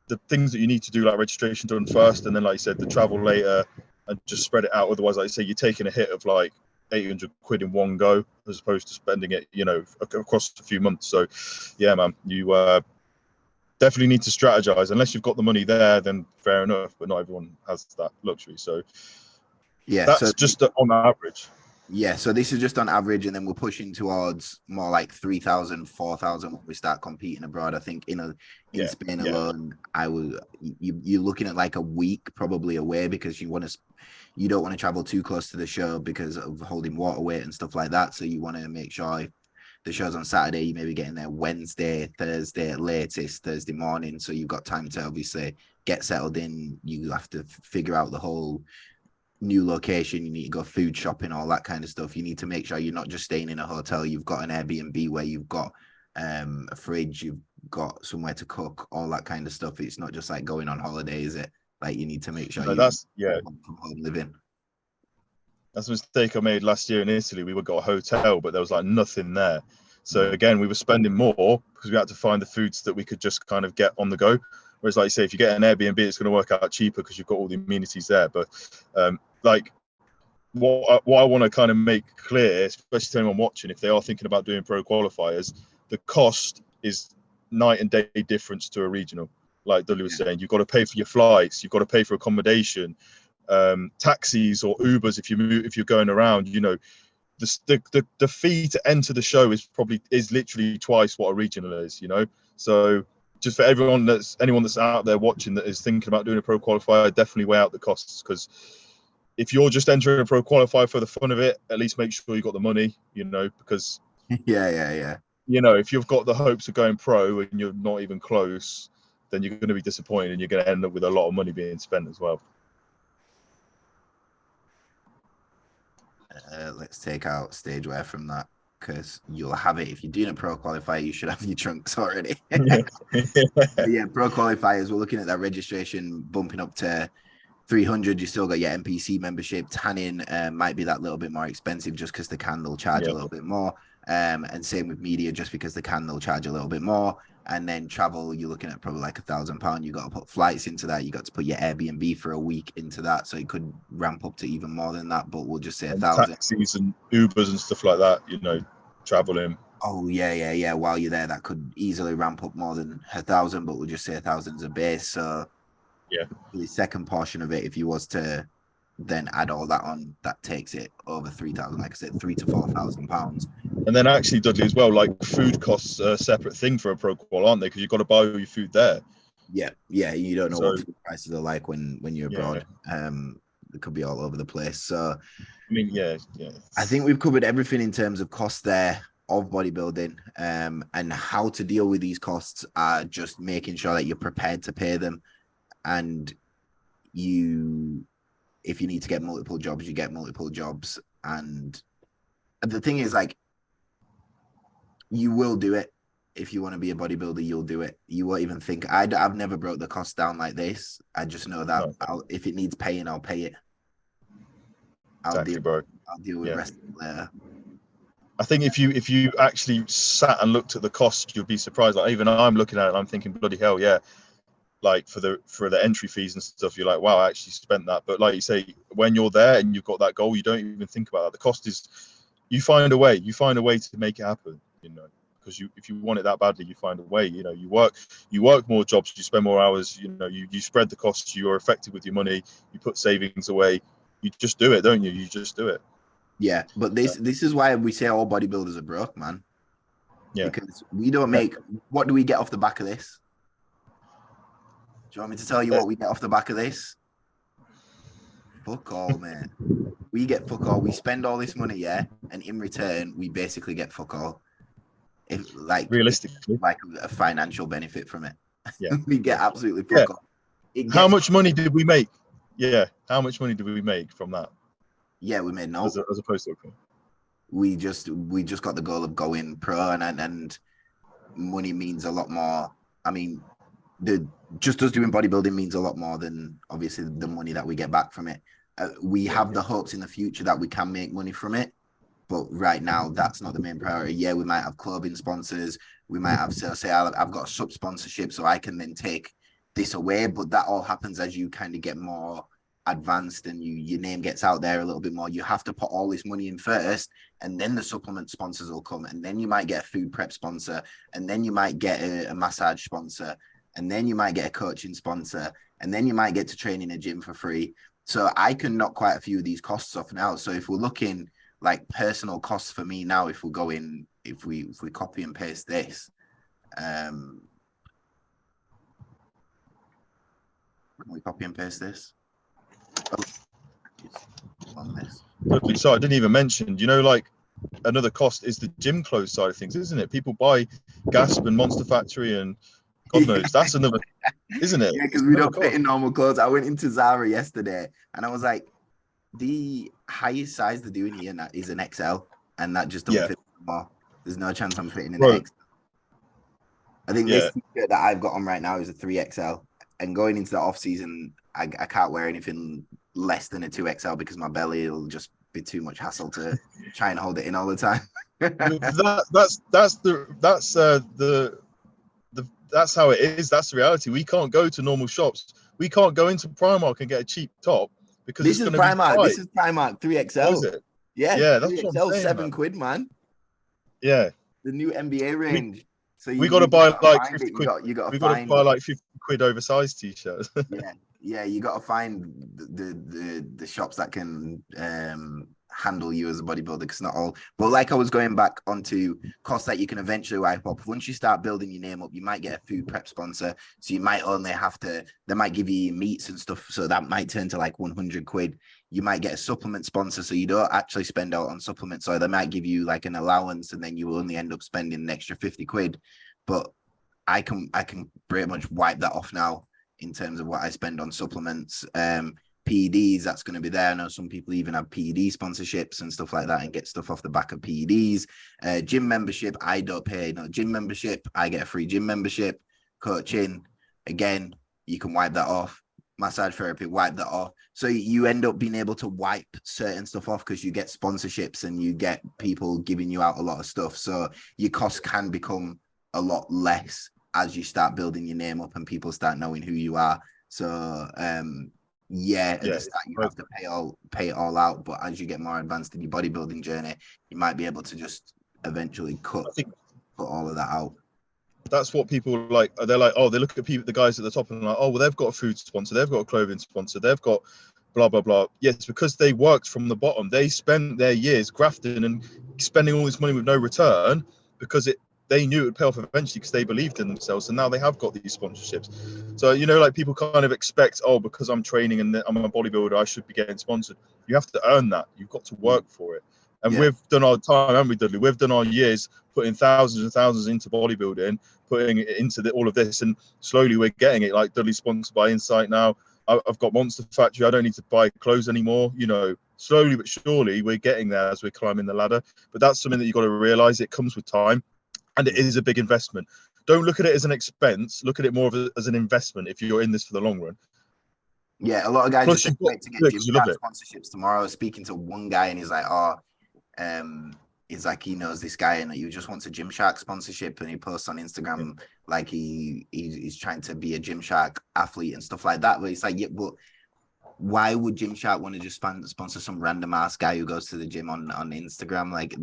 the things that you need to do, like registration, done first, and then, like you said, the travel later, and just spread it out. Otherwise, like you say, you're taking a hit of like 800 quid in one go as opposed to spending it, across a few months. So yeah, man, you definitely need to strategize. Unless you've got the money there, then fair enough, but not everyone has that luxury. So yeah, that's just on average. Yeah, so this is just on average, and then we're pushing towards more like 3,000, 4,000 when we start competing abroad. I think in Spain alone, you're looking at like a week probably away, because you don't want to travel too close to the show because of holding water weight and stuff like that. So you want to make sure if the show's on Saturday, you may be getting there Wednesday, Thursday at latest, Thursday morning. So you've got time to obviously get settled in. You have to figure out the whole new location. You need to go food shopping, all that kind of stuff. You need to make sure you're not just staying in a hotel. You've got an Airbnb where you've got a fridge, you've got somewhere to cook, all that kind of stuff. It's not just like going on holiday, is it? Like, you need to make sure from home living. That's a mistake I made last year in Italy. We got a hotel, but there was like nothing there. So again, we were spending more because we had to find the foods that we could just kind of get on the go. Whereas, like you say, if you get an Airbnb, it's going to work out cheaper because you've got all the amenities there. But like what I want to kind of make clear, especially to anyone watching, if they are thinking about doing pro qualifiers, the cost is night and day difference to a regional. Like Dudley was saying, you've got to pay for your flights, you've got to pay for accommodation, taxis or Ubers if you're going around. The fee to enter the show is literally twice what a regional is. So just for anyone that's out there watching that is thinking about doing a pro qualifier, definitely weigh out the costs, because if you're just entering a pro qualifier for the fun of it, at least make sure you got the money, because if you've got the hopes of going pro and you're not even close, then you're going to be disappointed and you're going to end up with a lot of money being spent as well. Let's take out stage wear from that, because you'll have it. If you're doing a pro qualifier, you should have your trunks already. Yeah, pro qualifiers, we're looking at that registration bumping up to 300. You still got your NPC membership. Tanning might be that little bit more expensive just because the can will charge a little bit more. And same with media, just because the can will charge a little bit more. And then travel, you're looking at probably like £1,000. You got to put flights into that. You got to put your Airbnb for a week into that, so it could ramp up to even more than that. But we'll just say 1,000. Taxis and Ubers and stuff like that. Traveling. Oh yeah. While you're there, that could easily ramp up more than 1,000. But we'll just say 1,000 is a base. So the second portion of it, if you was to then add all that on, that takes it over 3,000. Like I said, £3,000 to £4,000. And then actually, Dudley, as well, like food costs are a separate thing for a pro qual, aren't they? Because you've got to buy all your food there. Yeah. You don't know what food prices are like when you're abroad. It could be all over the place. So I mean, I think we've covered everything in terms of cost there of bodybuilding, and how to deal with these costs are just making sure that you're prepared to pay them. And if you need to get multiple jobs, you get multiple jobs. And the thing is, like, you will do it. If you want to be a bodybuilder, you'll do it. You won't even think. I've never broke the cost down like this. I just know that if it needs paying, I'll pay it. I'll deal with the rest of it later. I think if you actually sat and looked at the cost, you'll be surprised. Like, even I'm looking at it and I'm thinking, bloody hell, yeah. Like for the entry fees and stuff, you're like, wow, I actually spent that. But like you say, when you're there and you've got that goal, you don't even think about that. The cost is, you find a way to make it happen, because if you want it that badly, you find a way. You know, you work more jobs, you spend more hours. You know, you spread the costs. You are effective with your money. You put savings away. You just do it, don't you? You just do it. Yeah, but this is why we say all bodybuilders are broke, man. Yeah, because we don't make. What do we get off the back of this? Do you want me to tell you what we get off the back of this? Fuck all, man. We get fuck all. We spend all this money, yeah, and in return, we basically get fuck all. If realistically, like a financial benefit from it. Yeah, we get absolutely fuck all. How much money did we make? Yeah, how much money did we make from that? Yeah, we made no. As opposed to we just got the goal of going pro, and money means a lot more. I mean, just us doing bodybuilding means a lot more than obviously the money that we get back from it. We have the hopes in the future that we can make money from it, but right now that's not the main priority. Yeah, we might have clothing sponsors, we might have say I've got a sub sponsorship, so I can then take this away, but that all happens as you kind of get more advanced and your name gets out there a little bit more. You have to put all this money in first, and then the supplement sponsors will come, and then you might get a food prep sponsor, and then you might get a massage sponsor, and then you might get a coaching sponsor, and then you might get to train in a gym for free. So I can knock quite a few of these costs off now. So if we're looking like personal costs for me now, if we copy and paste this, can we copy and paste this? On this. So I didn't even mention, you know, like another cost is the gym clothes side of things, isn't it? People buy Gasp and Monster Factory and God knows. That's another, isn't it? Yeah, because we don't fit in normal clothes. I went into Zara yesterday and I was like, the highest size they're doing here is an XL, and that just don't fit anymore. There's no chance I'm fitting in an XL. I think this t-shirt that I've got on right now is a 3XL, and going into the off season, I can't wear anything less than a 2XL because my belly will just be too much hassle to try and hold it in all the time. That's how it is. That's the reality. We can't go to normal shops. We can't go into Primark and get a cheap top because this is Primark. This is Primark 3XL. Oh, is it? Yeah, that's 3XL, what I'm saying, £7, man. Yeah, the new NBA range. We got to buy like 50 quid. You got to buy like 50 quid oversized t-shirts. yeah. You got to find the shops that can handle you as a bodybuilder, because not all. But like I was going back onto costs that you can eventually wipe up. Once you start building your name up, you might get a food prep sponsor. So you might only have to. They might give you meats and stuff, so that might turn to like 100 quid. You might get a supplement sponsor, so you don't actually spend out on supplements. So they might give you like an allowance, and then you will only end up spending an extra 50 quid. But I can pretty much wipe that off now in terms of what I spend on supplements. PEDs, that's going to be there. I know some people even have PED sponsorships and stuff like that and get stuff off the back of PEDs. Gym membership, I don't pay no gym membership. I get a free gym membership. Coaching, again, you can wipe that off. Massage therapy, wipe that off. So you end up being able to wipe certain stuff off because you get sponsorships and you get people giving you out a lot of stuff. So your costs can become a lot less as you start building your name up and people start knowing who you are. So at the start you have to pay it all out, but as you get more advanced in your bodybuilding journey, you might be able to just eventually cut all of that out. That's what people like. They're like, oh, they look at the guys at the top and they're like, oh, well, they've got a food sponsor, they've got a clothing sponsor, they've got blah blah blah. Yes, because they worked from the bottom. They spent their years grafting and spending all this money with no return because they knew it would pay off eventually because they believed in themselves, and now they have got these sponsorships. So, you know, like people kind of expect, oh, because I'm training and I'm a bodybuilder, I should be getting sponsored. You have to earn that. You've got to work for it. And we've done our time, haven't we, Dudley? We've done our years putting thousands and thousands into bodybuilding, putting it into all of this, and slowly we're getting it. Like Dudley's sponsored by Insight now. I've got Monster Factory. I don't need to buy clothes anymore. You know, slowly but surely we're getting there as we're climbing the ladder. But that's something that you've got to realize. It comes with time. And it is a big investment. Don't look at it as an expense. Look at it more as an investment if you're in this for the long run. Yeah, a lot of guys just expect to get gym sponsorships tomorrow. I was speaking to one guy and he's like, he's like, he knows this guy and he just wants a Gymshark sponsorship, and he posts on Instagram like he's trying to be a Gymshark athlete and stuff like that. But it's like, yeah, but why would Gymshark want to just sponsor some random ass guy who goes to the gym on Instagram? Like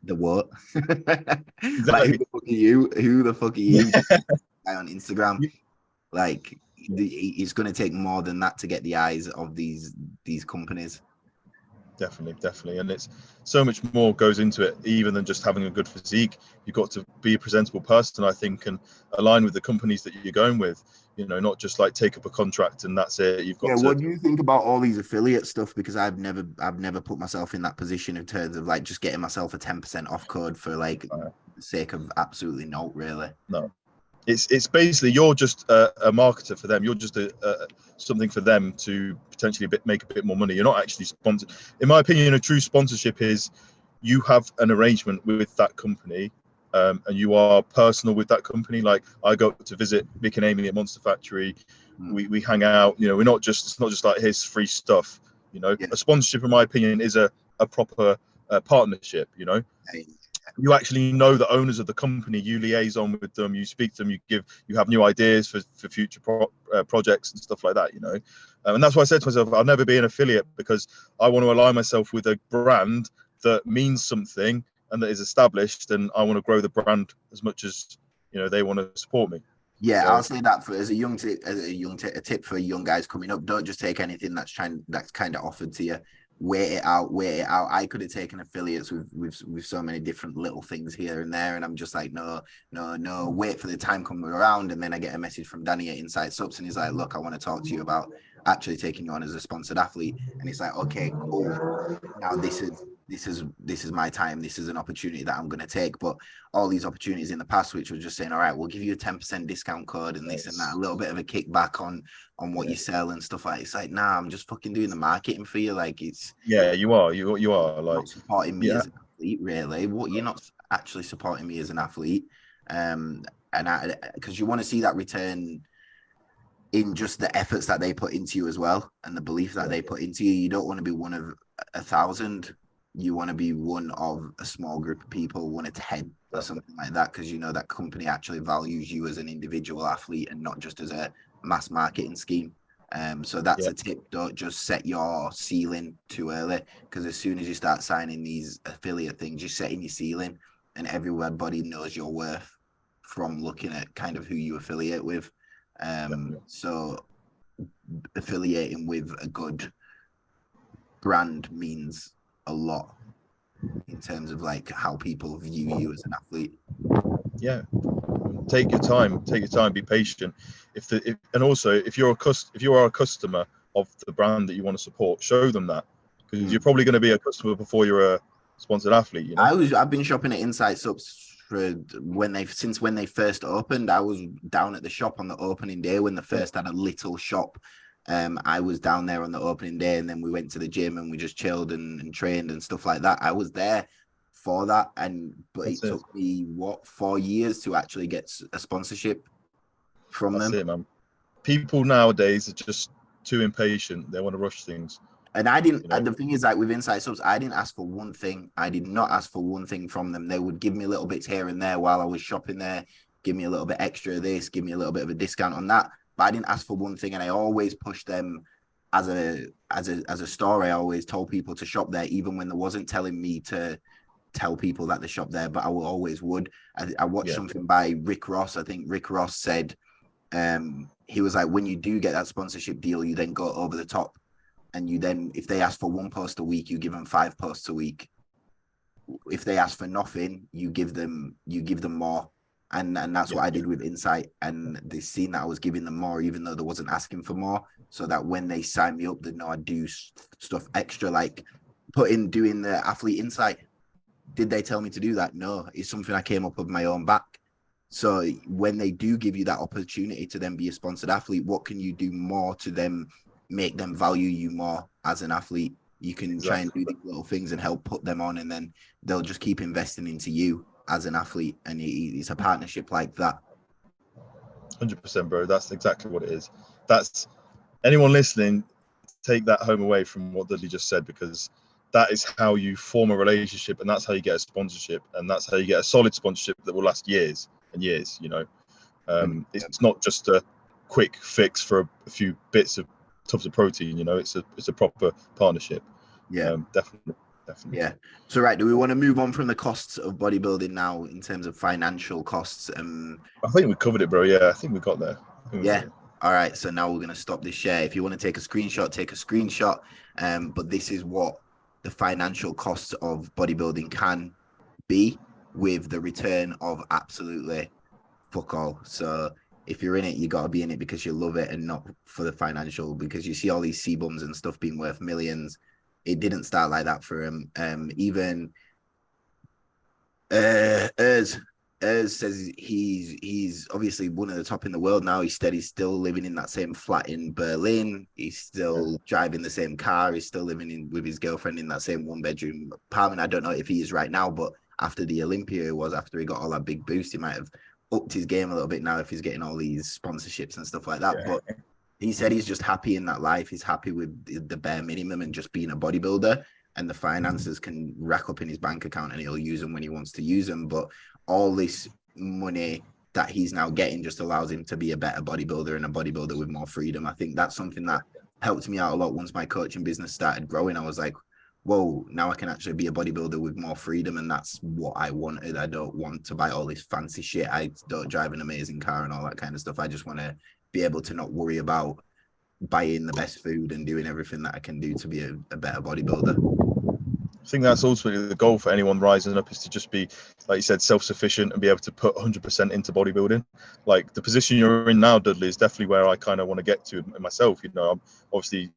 The what? Like, who Exactly. the fuck are you? Who the fuck are you? Guy on Instagram. Like, it's going to take more than that to get the eyes of these companies. Definitely, and it's so much more goes into it even than just having a good physique. You've got to be a presentable person, I think, and align with the companies that you're going with. You know, not just like take up a contract and that's it. You've Yeah, got to. what do you think about all these affiliate stuff? Because I've never put myself in that position in terms of like just getting myself a 10% off code for like the sake of absolutely no, really. No, it's basically you're just a marketer for them. You're just something for them to potentially make a bit more money. You're not actually sponsored. In my opinion, a true sponsorship is you have an arrangement with that company, and you are personal with that company. Like I go to visit Vic and Amy at Monster Factory. We hang out. You know, it's not just like here's free stuff. You know, Yeah. a sponsorship, in my opinion, is a proper partnership. You know, you actually know the owners of the company, you liaison with them, you speak to them, you have new ideas for future projects and stuff like that, you know. And that's why I said to myself, I'll never be an affiliate, because I want to align myself with a brand that means something and that is established, and I want to grow the brand as much as, you know, they want to support me. Yeah, So, I'll say that for as a tip for young guys coming up. Don't just take anything that's kind of offered to you. Wait it out. I could have taken affiliates with so many different little things here and there, and I'm just like, no. Wait for the time coming around, and then I get a message from Danny at Insight Subs, and he's like, look, I want to talk to you about actually taking you on as a sponsored athlete, and it's like, okay, cool. Now this is my time. This is an opportunity that I'm going to take. But all these opportunities in the past, which were just saying, all right, we'll give you a 10% discount code and this and that, a little bit of a kickback on what you sell and stuff like that. It's like, nah, I'm just fucking doing the marketing for you. Like, it's you are like, not supporting me as an athlete, really. What, you're not actually supporting me as an athlete. And because you want to see that return in just the efforts that they put into you as well, and the belief that they put into you. You don't want to be one of 1,000. You want to be one of a small group of people, 1 of 10 or something like that, because you know that company actually values you as an individual athlete and not just as a mass marketing scheme. So that's a tip. Don't just set your ceiling too early, because as soon as you start signing these affiliate things, you're setting your ceiling, and everybody knows your worth from looking at kind of who you affiliate with. So affiliating with a good brand means a lot in terms of like how people view you as an athlete. Yeah, take your time, be patient. And also if you are a customer of the brand that you want to support, show them that, because you're probably going to be a customer before you're a sponsored athlete, you know. I've been shopping at Insight Subs for when they first opened. I was down at the shop on the opening day when they first had a little shop. I was down there on the opening day, and then we went to the gym and we just chilled and trained and stuff like that. I was there for that, but it took me 4 years to actually get a sponsorship from them. That's it, man. People nowadays are just too impatient. They want to rush things. And I didn't. You know? The thing is, like with Insight Subs, I didn't ask for one thing. I did not ask for one thing from them. They would give me little bits here and there while I was shopping there. Give me a little bit extra of this. Give me a little bit of a discount on that. But I didn't ask for one thing, and I always pushed them as a store. I always told people to shop there, even when they wasn't telling me to tell people that they shop there. But I always would. I watched something by Rick Ross. I think Rick Ross said, he was like, when you do get that sponsorship deal, you then go over the top. And you then, if they ask for 1 post a week, you give them 5 posts a week. If they ask for nothing, you give them more. And that's what I did with Insight. And they seen that I was giving them more, even though they wasn't asking for more. So that when they sign me up, they know I do stuff extra, like doing the athlete insight. Did they tell me to do that? No, it's something I came up with my own back. So when they do give you that opportunity to then be a sponsored athlete, what can you do more to them, make them value you more as an athlete? You can try and do these little things and help put them on, and then they'll just keep investing into you as an athlete. And it's a partnership like that. 100%, bro. That's exactly what it is. That's anyone listening, take that home away from what Dudley just said, because that is how you form a relationship, and that's how you get a sponsorship, and that's how you get a solid sponsorship that will last years and years, you know. It's not just a quick fix for a few bits of tubs of protein, you know. It's a proper partnership. Definitely. definitely. Yeah. So, right, do we want to move on from the costs of bodybuilding now in terms of financial costs? I think we covered it, bro. Yeah, I think we got there. Yeah. All right. So now we're going to stop this share. If you want to take a screenshot, take a screenshot. But this is what the financial costs of bodybuilding can be with the return of absolutely fuck all. So if you're in it, you got to be in it because you love it and not for the financial, because you see all these C-bums and stuff being worth millions. It didn't start like that for him. Even Urs says he's obviously one of the top in the world now. He's still living in that same flat in Berlin. He's still driving the same car. He's still living in with his girlfriend in that same 1-bedroom apartment. I don't know if he is right now, but after the Olympia after he got all that big boost, he might have upped his game a little bit now if he's getting all these sponsorships and stuff like that. Yeah. But he said he's just happy in that life. He's happy with the bare minimum and just being a bodybuilder, and the finances can rack up in his bank account and he'll use them when he wants to use them. But all this money that he's now getting just allows him to be a better bodybuilder and a bodybuilder with more freedom. I think that's something that helped me out a lot once my coaching business started growing. I was like, whoa, now I can actually be a bodybuilder with more freedom. And that's what I wanted. I don't want to buy all this fancy shit. I don't drive an amazing car and all that kind of stuff. I just want to be able to not worry about buying the best food and doing everything that I can do to be a better bodybuilder. I think that's ultimately the goal for anyone rising up, is to just be, like you said, self-sufficient and be able to put 100% into bodybuilding. Like the position you're in now, Dudley, is definitely where I kind of want to get to myself. You know, I'm obviously,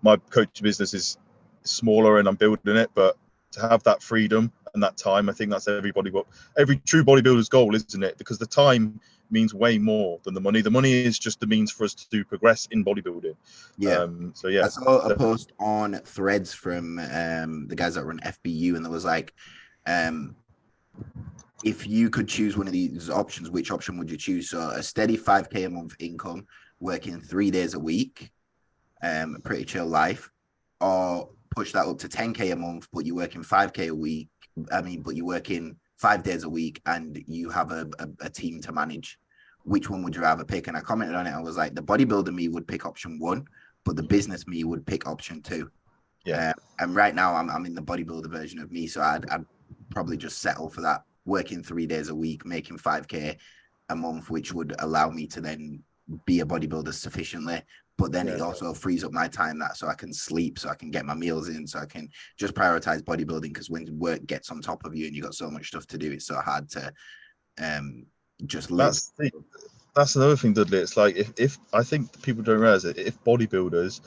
my coaching business is smaller and I'm building it, but to have that freedom and that time, I think that's every true bodybuilder's goal, isn't it? Because the time means way more than the money. The money is just the means for us to progress in bodybuilding. Yeah. So yeah, I saw a post on Threads from the guys that run FBU, and there was like, if you could choose one of these options, which option would you choose? So a steady 5K a month income, working 3 days a week, pretty chill life, or push that up to 10K a month, but you're working 5K a week. But you're working 5 days a week and you have a team to manage. Which one would you rather pick? And I commented on it. I was like, the bodybuilder me would pick option 1, but the business me would pick option 2. Yeah. And right now I'm in the bodybuilder version of me, so I'd probably just settle for that, working 3 days a week, making 5K a month, which would allow me to then be a bodybuilder sufficiently. But then it also frees up my time so I can sleep, so I can get my meals in, so I can just prioritize bodybuilding. Because when work gets on top of you and you got so much stuff to do, it's so hard to just live. That's another thing, Dudley. It's like if I think people don't realize it, if bodybuilders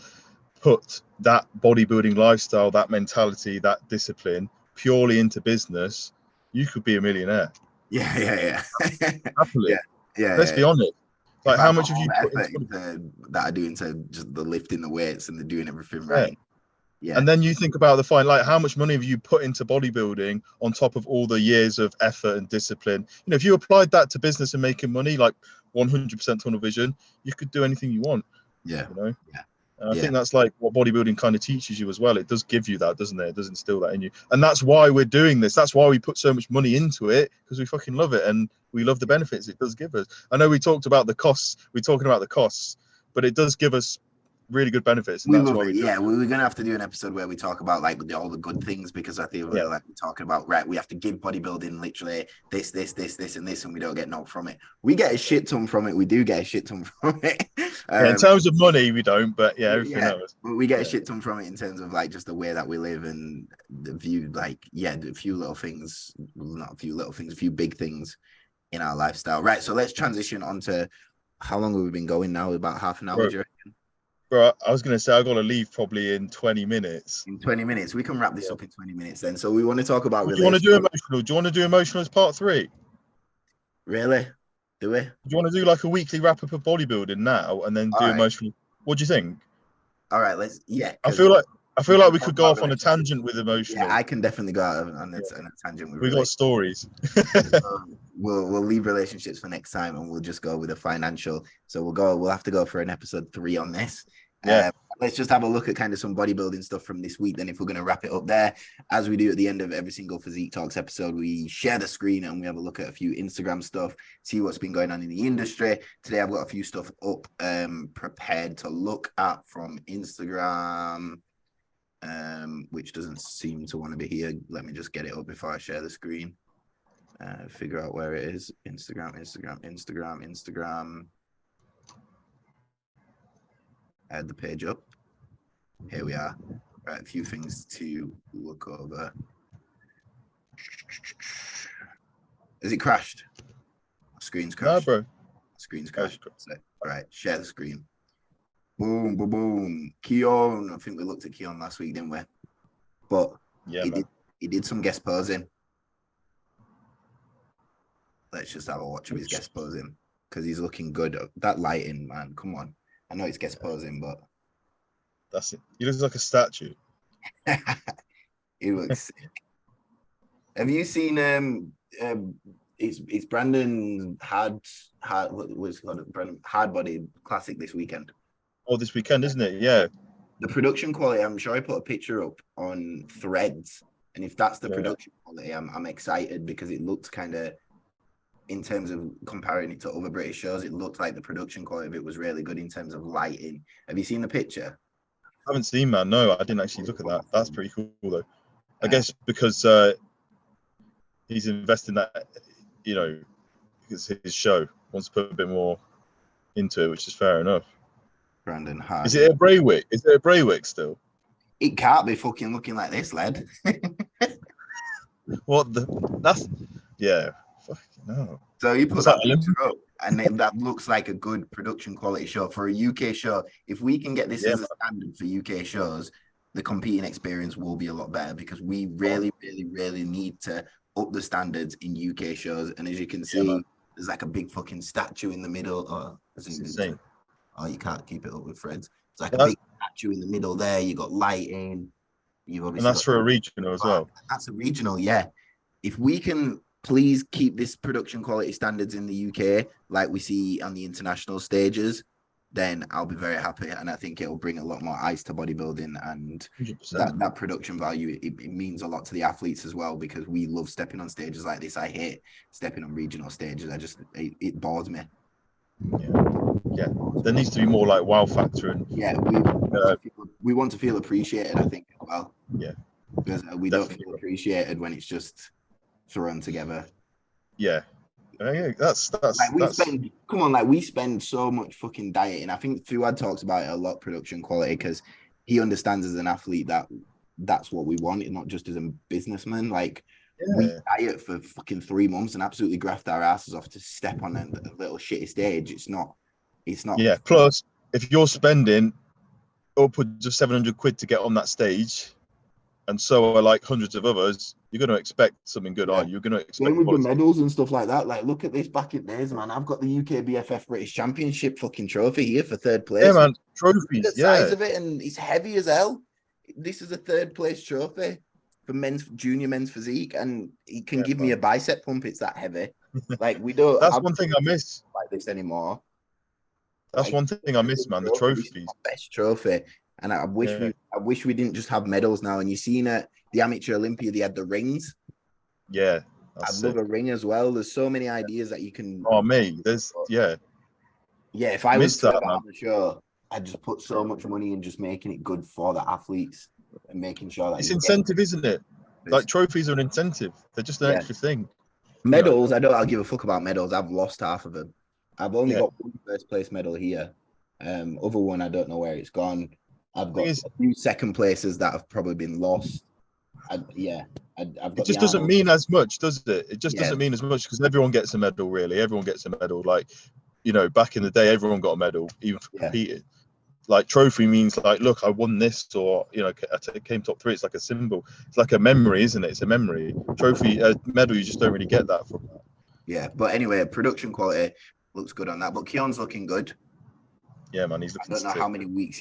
put that bodybuilding lifestyle, that mentality, that discipline purely into business, you could be a millionaire. Yeah. Happily. Yeah. Let's be honest. Like, how much have you put into that I do into just the lifting the weights and the doing everything right? Yeah. And then you think about the fine, like how much money have you put into bodybuilding on top of all the years of effort and discipline? You know, if you applied that to business and making money, like 100% tunnel vision, you could do anything you want. Yeah. You know? Yeah. And I think that's like what bodybuilding kind of teaches you as well. It does give you that, doesn't it? It does instill that in you. And that's why we're doing this. That's why we put so much money into it, because we fucking love it and we love the benefits it does give us. I know we talked about the costs. We're talking about the costs, but it does give us really good benefits. And that's why we do it. We're gonna have to do an episode where we talk about like all the good things, because I think we're talking about, right, we have to give bodybuilding literally this, and this, and we don't get naught from it. We get a shit ton from it. We do get a shit ton from it. In terms of money, we don't, but everything else. We get a shit ton from it in terms of like just the way that we live and the view, like, a few little things, not a few little things, a few big things in our lifestyle. Right. So let's transition on to how long have we been going now? About half an hour, do you reckon? Bro, I was going to say I got to leave probably in 20 minutes. In 20 minutes. We can wrap this up in 20 minutes then. So we want to talk about... Do you want to do emotional? Do you want to do emotional as part 3? Really? Do we? Do you want to do like a weekly wrap-up of bodybuilding now and then do emotional? What do you think? All right, let's... Yeah. I feel like we could go off on a tangent with emotional. Yeah, I can definitely go out on a tangent with... We got stories. We'll leave relationships for next time and we'll just go with a financial. So we'll have to go for an episode 3 on this. Let's just have a look at kind of some bodybuilding stuff from this week. Then if we're going to wrap it up there, as we do at the end of every single PhysiqqTalks episode, we share the screen and we have a look at a few Instagram stuff, see what's been going on in the industry. Today I've got a few stuff up prepared to look at from Instagram. which doesn't seem to want to be here. Let me just get it up before I share the screen. Figure out where it is. Instagram. Add the page up. Here we are. Right, a few things to look over. Has it crashed? Screen's crashed. No, bro. Screen's crashed. Right, share the screen. Boom, boom, boom. Keon. I think we looked at Keon last week, didn't we? But Yeah, he did some guest posing. Let's just have a watch of his guest posing because he's looking good. That lighting, man. Come on. I know it's guest posing, but that's it. He looks like a statue. he looks sick. Have you seen it's Brandon hard body classic this weekend? Oh, this weekend, isn't it? Yeah. The production quality, I'm sure I put a picture up on Threads, and if that's the production quality, I'm excited because it looked kind of, in terms of comparing it to other British shows, it looked like the production quality of it was really good in terms of lighting. Have you seen the picture? I haven't seen, man. No, I didn't actually look at that. That's pretty cool, though. I guess because he's investing that, because his show wants to put a bit more into it, which is fair enough. Brandon Hart. Is it a Braywick? Is it a Braywick still? It can't be fucking looking like this, lad. What the? That's fucking no. So you put that picture up, and then that looks like a good production quality show for a UK show. If we can get this as a standard for UK shows, the competing experience will be a lot better because we really, really, really need to up the standards in UK shows. And as you can see, there's like a big fucking statue in the middle. Oh, that's insane. Oh, you can't keep it up with Fred's. It's like a big statue in the middle there. You got lighting. You've obviously and that's for a regional as well. That's a regional, yeah. If we can please keep this production quality standards in the UK like we see on the international stages, then I'll be very happy. And I think it'll bring a lot more eyes to bodybuilding, and that production value, it means a lot to the athletes as well, because we love stepping on stages like this. I hate stepping on regional stages. It bores me. Yeah, there needs to be more like wow factor, and we want to feel appreciated, I think, as well. Yeah, because we don't feel appreciated when it's just thrown together. Yeah, that's we spend so much fucking dieting. I think Fuad talks about it a lot, production quality, because he understands as an athlete that that's what we want, not just as a businessman. Like, we diet for fucking 3 months and absolutely graft our asses off to step on a little shitty stage. It's not. Yeah. Plus, if you're spending upwards of 700 quid to get on that stage, and so are like hundreds of others, you're going to expect something good, aren't you? You're going to expect with the medals and stuff like that. Like, look at this back in days, man. I've got the UK BFF British Championship fucking trophy here for 3rd place. Yeah, man. Trophies. The size of it, and it's heavy as hell. This is a 3rd place trophy for junior men's physique, and he can give me a bicep pump. It's that heavy. Like, we don't. That's one thing I miss. Like this anymore. That's one thing I miss, man. The trophies. Best trophy. And I wish we didn't just have medals now. And you seen at the Amateur Olympia, they had the rings. Yeah. I'd love a ring as well. There's so many ideas that you can. Oh, me. Yeah, if I was to have the show, I'd just put so much money in just making it good for the athletes and making sure that it's incentive, isn't it? Like, trophies are an incentive. They're just an extra thing. Medals, I'll give a fuck about medals. I've lost half of them. I've only got one 1st place medal here. Other one, I don't know where it's gone. I've got a few 2nd places that have probably been lost. I've got. It just doesn't mean as much, does it? It just doesn't mean as much, because everyone gets a medal, really. Everyone gets a medal. Like, back in the day, everyone got a medal, even for competing. Like, trophy means like, look, I won this, or I came top 3. It's like a symbol. It's like a memory, isn't it? It's a memory. Trophy, medal, you just don't really get that from that. Yeah, but anyway, production quality looks good on that. But Keon's looking good. Yeah, man, he's looking. I don't know how many weeks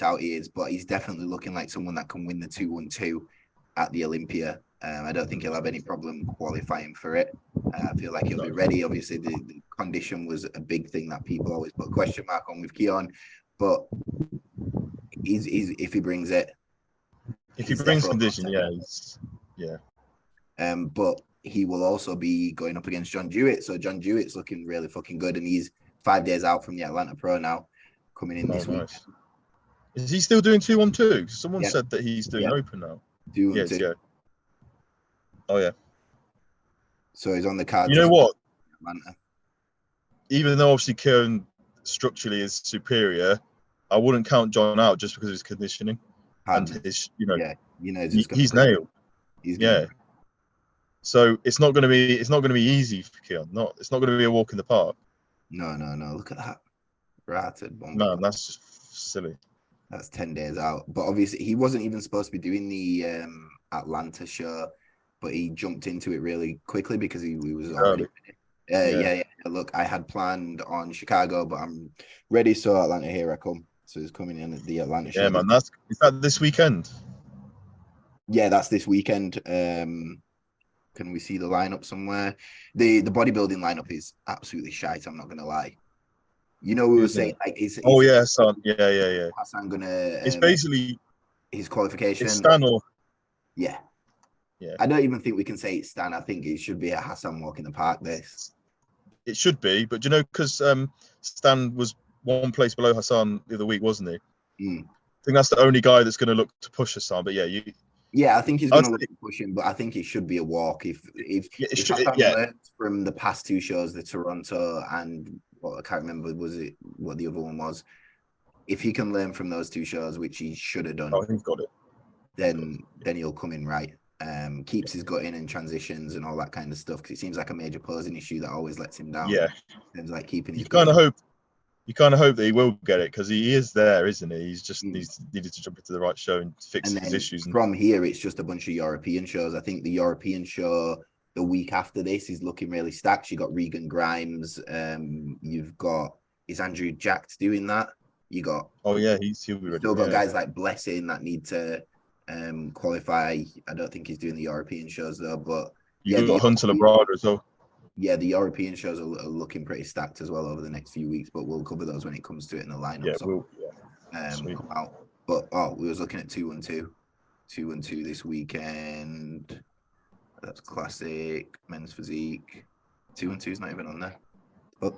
out he is, but he's definitely looking like someone that can win the 212 at the Olympia. I don't think he'll have any problem qualifying for it. I feel like he'll be ready. Obviously, the condition was a big thing that people always put a question mark on with Keon, but he's if he brings it. If he brings condition, but he will also be going up against John Dewitt. So John Dewitt's looking really fucking good, and he's 5 days out from the Atlanta Pro now, coming in this week. Is he still doing 2-on-2? Someone Yeah. said that he's doing open now. 2-on-2. Yeah. Oh yeah. So he's on the cards. You know what? Atlanta. Even though obviously Kieran structurally is superior, I wouldn't count John out just because of his conditioning and his, he's nailed. So it's not going to be easy for Kieran. It's not going to be a walk in the park. No. Look at that. Ratted bomb. Man, that's just silly. That's 10 days out. But obviously he wasn't even supposed to be doing the Atlanta show, but he jumped into it really quickly because he was already ready. Look, I had planned on Chicago, but I'm ready. So Atlanta, here I come. So he's coming in at the Atlanta show. Yeah, man. Is that this weekend? Yeah, that's this weekend. Can we see the lineup somewhere? The bodybuilding lineup is absolutely shite. I'm not gonna lie. We were saying like, Son. Yeah. Hassan gonna. It's basically his qualification. It's Stan or. Yeah. I don't even think we can say it's Stan. I think it should be a Hassan walk in the park. It should be, but because Stan was one place below Hassan the other week, wasn't he? I think that's the only guy that's going to look to push Hassan. But I think he's going to look to push him, but I think it should be a walk. If Hassan learned from the past two shows, the Toronto and I can't remember what the other one was. If he can learn from those two shows, which he should have done, he's got it. Then he'll come in right. Keeps his gut in and transitions and all that kind of stuff, because it seems like a major posing issue that always lets him down. Seems like keeping his. You kind of hope that he will get it, because he is there, isn't he? He's just needed to jump into the right show and fix his issues. From here, it's just a bunch of European shows. I think the European show the week after this is looking really stacked. You got Regan Grimes. You've got Andrew Jacked doing that. You got he'll be ready. Still got guys like Blessing that need to qualify. I don't think he's doing the European shows though, but you've got Hunter Labrada as well. Yeah, the European shows are looking pretty stacked as well over the next few weeks, but we'll cover those when it comes to it in the lineup. Come out. But we was looking at 2-on-2 this weekend. That's classic men's physique. 2-on-2 is not even on there. But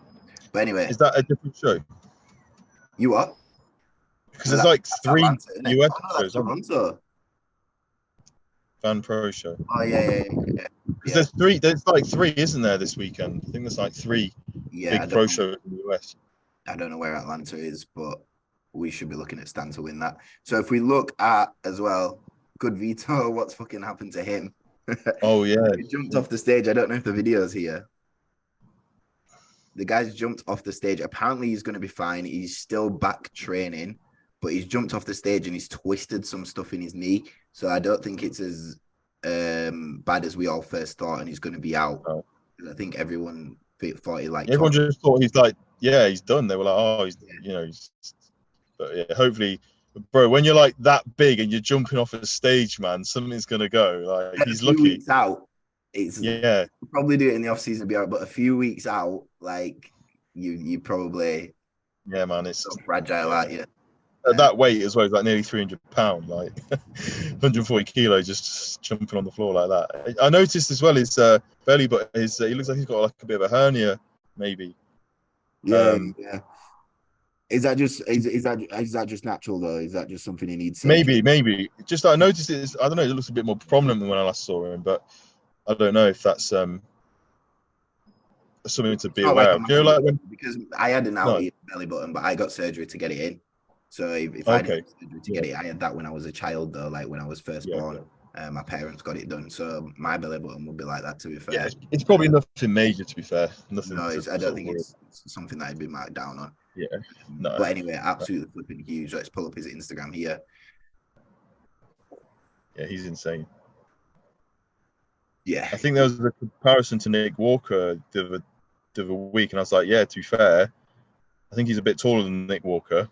anyway, is that a different show? You what? Because there's like 3 Atlanta, US shows. Toronto. Fan Pro show. Oh yeah. Because there's like 3, isn't there, this weekend? I think there's like 3 big pro shows in the US. I don't know where Atlanta is, but we should be looking at Stan to win that. So if we look at as well, Good Vito, what's fucking happened to him? Oh yeah. He jumped off the stage. I don't know if the video's here. The guy's jumped off the stage. Apparently he's going to be fine. He's still back training, but he's jumped off the stage and he's twisted some stuff in his knee. So I don't think it's as bad as we all first thought, and he's going to be out. Oh. I think everyone thought everyone just thought he's like, he's done. They were like, but hopefully, bro, when you're like that big and you're jumping off a stage, man, something's going to go. Like he's lucky. Weeks out. We'll probably do it in the off season, be alright, but a few weeks out, like you probably man, it's so fragile out here. At that weight as well, it's like nearly 300 pounds, like 140 kilos, just jumping on the floor like that. I noticed as well his belly, but he looks like he's got like a bit of a hernia, maybe. Yeah. Is that just natural though? Is that just something he needs? Maybe. Just I noticed it. I don't know. It looks a bit more prominent than when I last saw him, but I don't know if that's something to be aware of. Because I had an out belly button, but I got surgery to get it in. So if I didn't have surgery to get it, I had that when I was a child though, like when I was first born. My parents got it done, so my belly button would be like that. To be fair, it's probably nothing major. To be fair, nothing. No, I don't think it's something that I'd be marked down on. Yeah, no. But anyway, absolutely flipping huge. Let's pull up his Instagram here. Yeah, he's insane. Yeah, I think there was a comparison to Nick Walker the other week, and I was like, to be fair, I think he's a bit taller than Nick Walker.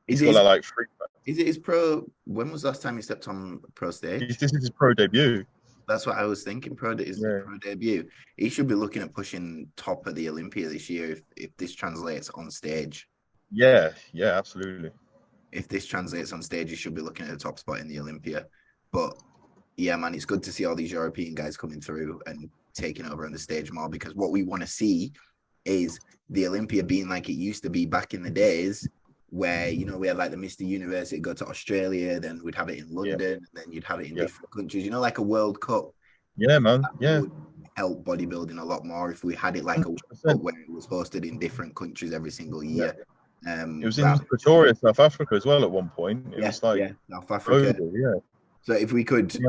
Is it his pro? When was the last time he stepped on pro stage? This is his pro debut. That's what I was thinking. Pro debut. He should be looking at pushing top of the Olympia this year if this translates on stage. Yeah, absolutely. If this translates on stage, he should be looking at the top spot in the Olympia. But yeah, man, it's good to see all these European guys coming through and taking over on the stage more, because what we want to see is the Olympia being like it used to be back in the days, where, you know, we had like the Mr. Universe, it'd go to Australia, then we'd have it in Yeah. London, and then you'd have it in Yeah. different countries, you know, like a World Cup. Yeah, man. That Yeah. would help bodybuilding a lot more if we had it like a World 100%. Cup where it was hosted in different countries every single year. It was in Pretoria, South Africa as well at one point. It was like South Africa. global, yeah. So if we could, Yeah.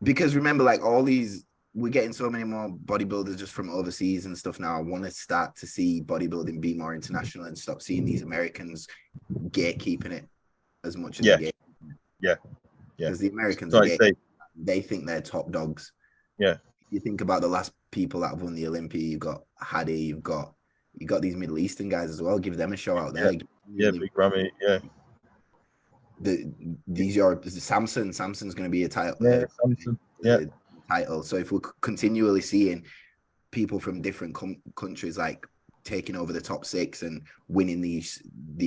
because remember, like all these, we're getting so many more bodybuilders just from overseas and stuff now. I want to start to see bodybuilding be more international and stop seeing these Americans gatekeeping it as much as Yeah. they Yeah. Because the Americans, like they think they're top dogs. Yeah. If you think about the last people that have won the Olympia, you've got Hadi, you got these Middle Eastern guys as well. Give them a show out there. Yeah, Big Ramy, yeah. These are Samson's going to be a title. Samson. Yeah. Title. So if we're continually seeing people from different countries like taking over the top 6 and winning the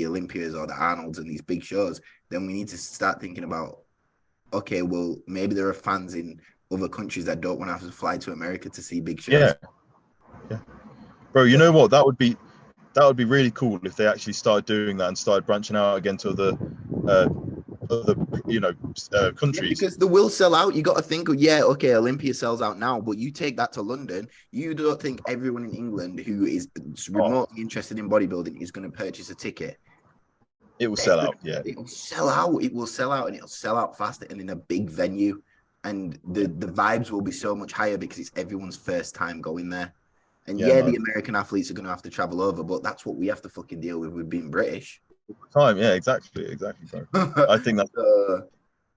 Olympias or the Arnolds and these big shows, then we need to start thinking about, okay, well, maybe there are fans in other countries that don't want to have to fly to America to see big shows. Yeah. Bro, you know what? That would be really cool if they actually started doing that and started branching out again to other countries. Yeah, because the will sell out. You got to think, okay, Olympia sells out now, but you take that to London, you don't think everyone in England who is remotely interested in bodybuilding is going to purchase a ticket. It will sell out. Yeah, it will sell out. It will sell out, and it'll sell out faster and in a big venue. And the vibes will be so much higher because it's everyone's first time going there. And the American athletes are going to have to travel over, but that's what we have to fucking deal with being British. Yeah, exactly, bro. I think that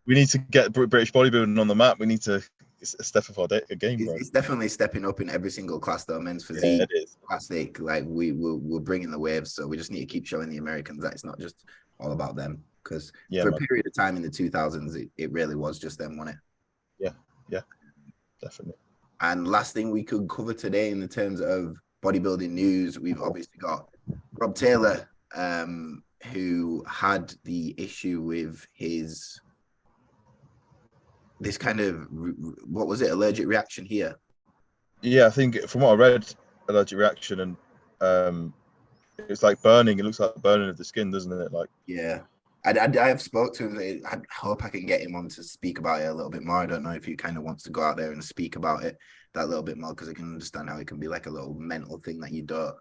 we need to get British bodybuilding on the map. We need to step up our game, bro. It's definitely stepping up in every single class, though. Men's physique, it is. classic, like we're bringing the waves. So we just need to keep showing the Americans that it's not just all about them. Because for a period of time in the 2000s, it really was just them, wasn't it? Yeah, definitely. And last thing we could cover today in the terms of bodybuilding news, we've obviously got Rob Taylor, who had the issue with this kind of, what was it, allergic reaction here? Yeah, I think from what I read, allergic reaction, and it's like burning. It looks like burning of the skin, doesn't it? Like, yeah. I have spoke to him. I hope I can get him on to speak about it a little bit more. I don't know if he kind of wants to go out there and speak about it that little bit more, because I can understand how it can be like a little mental thing that you don't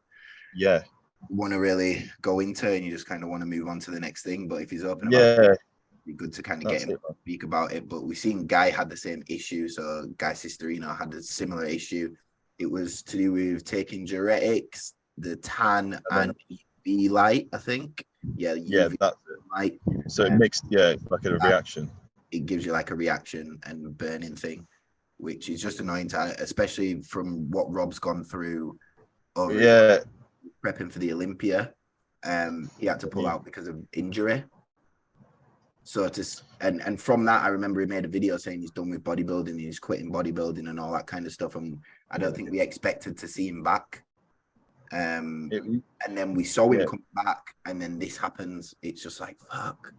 want to really go into, and you just kind of want to move on to the next thing. But if he's open about it, it'd be good to kind of get him to speak about it. But we've seen Guy had the same issue. So Guy Cisterino had a similar issue. It was to do with taking diuretics, the tan and UV light, I think. Yeah, that's it. Light. So it makes like a reaction. It gives you like a reaction and burning thing, which is just annoying to, especially from what Rob's gone through. Prepping for the Olympia, he had to pull out because of injury. So and from that, I remember he made a video saying he's done with bodybuilding, he's quitting bodybuilding and all that kind of stuff. And I don't think we expected to see him back. And then we saw him come back, and then this happens. It's just like, fuck.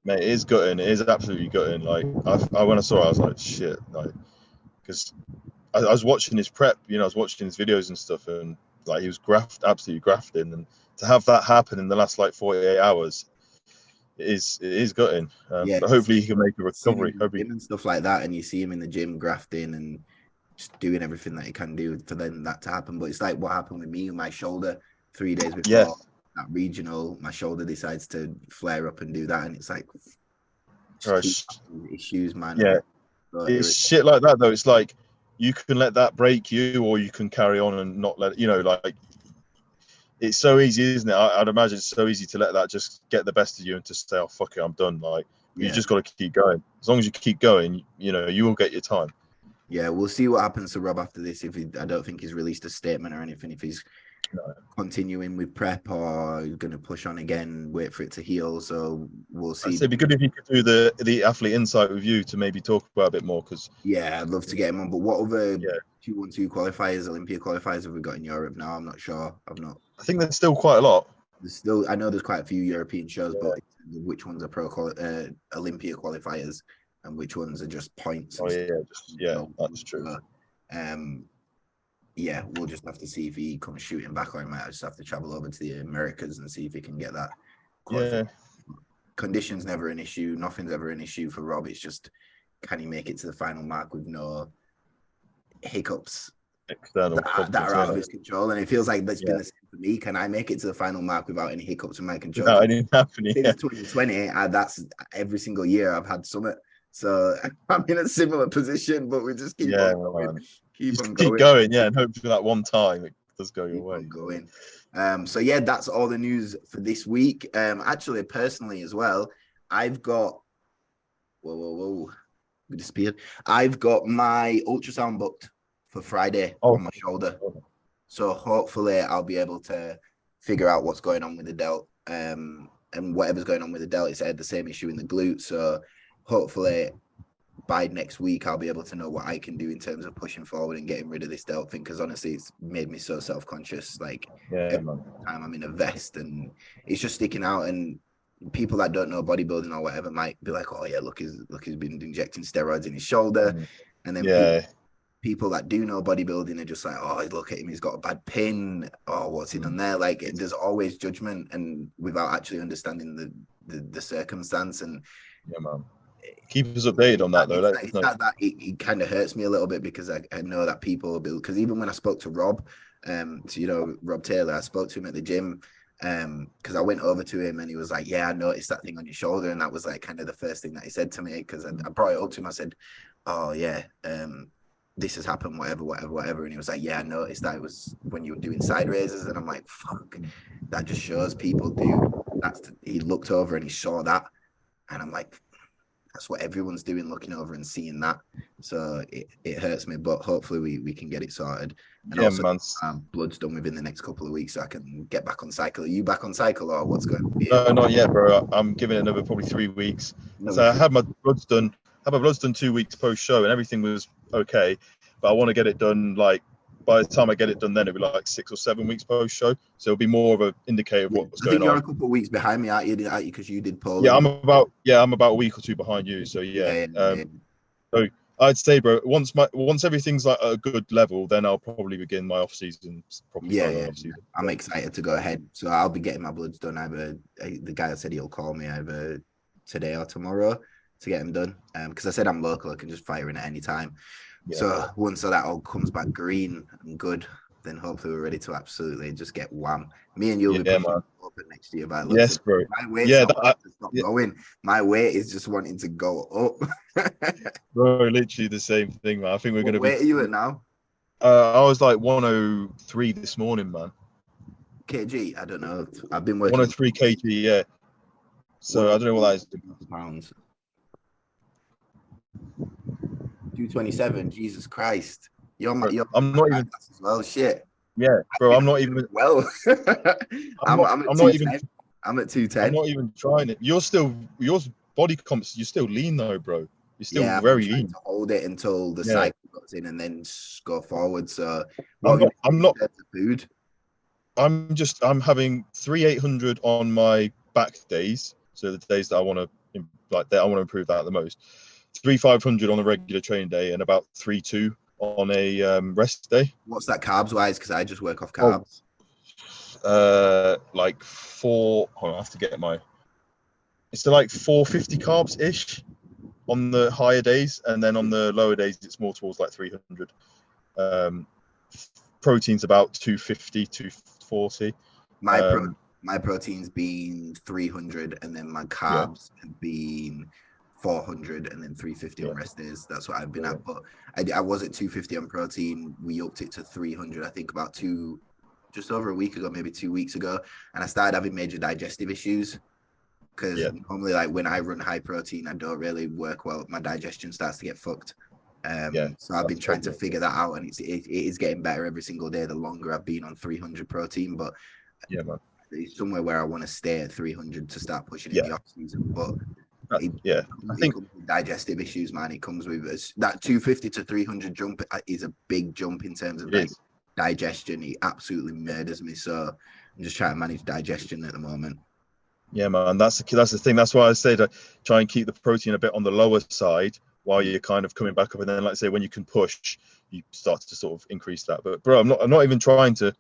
Mate, it is gutting. It is absolutely gutting. Like, when I saw it, I was like, shit. Like, because I was watching his prep, I was watching his videos and stuff, and like he was absolutely grafting, and to have that happen in the last like 48 hours, it is gutting. But hopefully he can make a recovery. And stuff like that, and you see him in the gym grafting and just doing everything that he can do for then that to happen. But it's like what happened with me, my shoulder 3 days before that regional, my shoulder decides to flare up and do that, and it's like issues, man. Yeah, it's shit like that though. It's like you can let that break you, or you can carry on and not let it. Like it's so easy, isn't it? I'd imagine it's so easy to let that just get the best of you and to say, "Oh fuck it, I'm done." Like you just got to keep going. As long as you keep going, you will get your time. Yeah, we'll see what happens to Rob after this. I don't think he's released a statement or anything. If he's continuing with prep or he's going to push on again, wait for it to heal. So we'll see. It'd be good if you could do the athlete insight with you to maybe talk about it a bit more. Because I'd love to get him on. But what other 212 qualifiers, Olympia qualifiers have we got in Europe now? I'm not sure. I think there's still quite a lot. I know there's quite a few European shows, but which ones are Olympia qualifiers? And which ones are just points? That's true. We'll just have to see if he comes shooting back, or he might just have to travel over to the Americas and see if he can get that Yeah. Conditions never an issue. Nothing's ever an issue for Rob. It's just, can he make it to the final mark with no hiccups External that are out of problems, his control? And it feels like that's yeah. been the same for me. Can I make it to the final mark without any hiccups in my control? Without any happening. Since 2020, that's every single year I've had summit. So I'm in a similar position, but we just keep on going. Keep going, yeah, and hopefully that one time it does go your way. Going. So yeah, that's all the news for this week. Actually, personally as well, I've got we disappeared. I've got my ultrasound booked for Friday on my shoulder. So hopefully I'll be able to figure out what's going on with the delt. And whatever's going on with the delt, it's had the same issue in the glute. So hopefully by next week I'll be able to know what I can do in terms of pushing forward and getting rid of this delt thing, because honestly it's made me so self-conscious. Like every time I'm in a vest and it's just sticking out, and people that don't know bodybuilding or whatever might be like, oh yeah, look he's been injecting steroids in his shoulder. And then people that do know bodybuilding are just like, oh, look at him, he's got a bad pin, oh, what's he done there? Like there's always judgment and without actually understanding the circumstance. And keep us updated on that though. It kind of hurts me a little bit because I know that people will be, because even when I spoke to Rob, Rob Taylor, I spoke to him at the gym because I went over to him and he was like, yeah, I noticed that thing on your shoulder. And that was like kind of the first thing that he said to me, because I brought it up to him. I said, oh yeah, this has happened, whatever. And he was like, yeah, I noticed that it was when you were doing side raises. And I'm like, fuck, that just shows people do. He looked over and he saw that. And I'm like, that's what everyone's doing, looking over and seeing that. So it hurts me, but hopefully we can get it sorted. And also, blood's done within the next couple of weeks, so I can get back on cycle. Are you back on cycle or what's going on? No, not yet, bro. I'm giving it another probably 3 weeks. I had my bloods done. 2 weeks post show, and everything was okay. But I want to get it done. Like by the time I get it done, then it'll be like 6 or 7 weeks post show. So it'll be more of an indicator of what's going on. I think you're a couple of weeks behind me, aren't you? Because you did Poland. Yeah, I'm about a week or two behind you. So so I'd say, bro, once everything's like at a good level, then I'll probably begin my off season. I'm excited to go ahead. So I'll be getting my bloods done. The guy said he'll call me either today or tomorrow to get them done. Because I said I'm local, I can just fire in at any time. Yeah. So once that all comes back green and good, then hopefully we're ready to absolutely just get wham. Me and you'll be open next year. By yes, bro. My weight's not going. My weight is just wanting to go up. Bro, literally the same thing, man. I think we're going to be. Where are you at now? I was like 103 this morning, man. kg? I don't know. I've been working 103 kg, yeah. So I don't know what that is. Pounds. 227. Jesus Christ. I'm not even as well. Shit. Yeah, bro. I'm not even well. I'm not even. I'm at 210. I'm not even trying it. Your body comps. You're still lean though, bro. You're still very lean. To hold it until the cycle goes in and then go forward. So I'm not food. I'm having 3,800 on my back days. So the days that I want to improve that the most. 3,500 on a regular training day and about 3,200 on a rest day. What's that carbs wise? Because I just work off carbs. Like 4. Hold on, I have to get my. It's like 450 carbs ish on the higher days, and then on the lower days it's more towards like 300. Protein's about 250, 240. My protein's been 300, and then my carbs have been 400 and then 350 on rest days. That's what I've been at. But I was at 250 on protein. We upped it to 300, I think, about just over a week ago, maybe 2 weeks ago. And I started having major digestive issues because normally, like when I run high protein, I don't really work well. My digestion starts to get fucked. So I've been trying to figure that out, and it is getting better every single day the longer I've been on 300 protein. But man, it's somewhere where I want to stay at 300 to start pushing in the off season. But I think digestive issues, man. It comes with that 250 to 300 jump is a big jump in terms of digestion. It absolutely murders me. So I'm just trying to manage digestion at the moment. Yeah, man. That's the thing. That's why I say to try and keep the protein a bit on the lower side while you're kind of coming back up, and then, like I say, when you can push, you start to sort of increase that. But bro, I'm not even trying to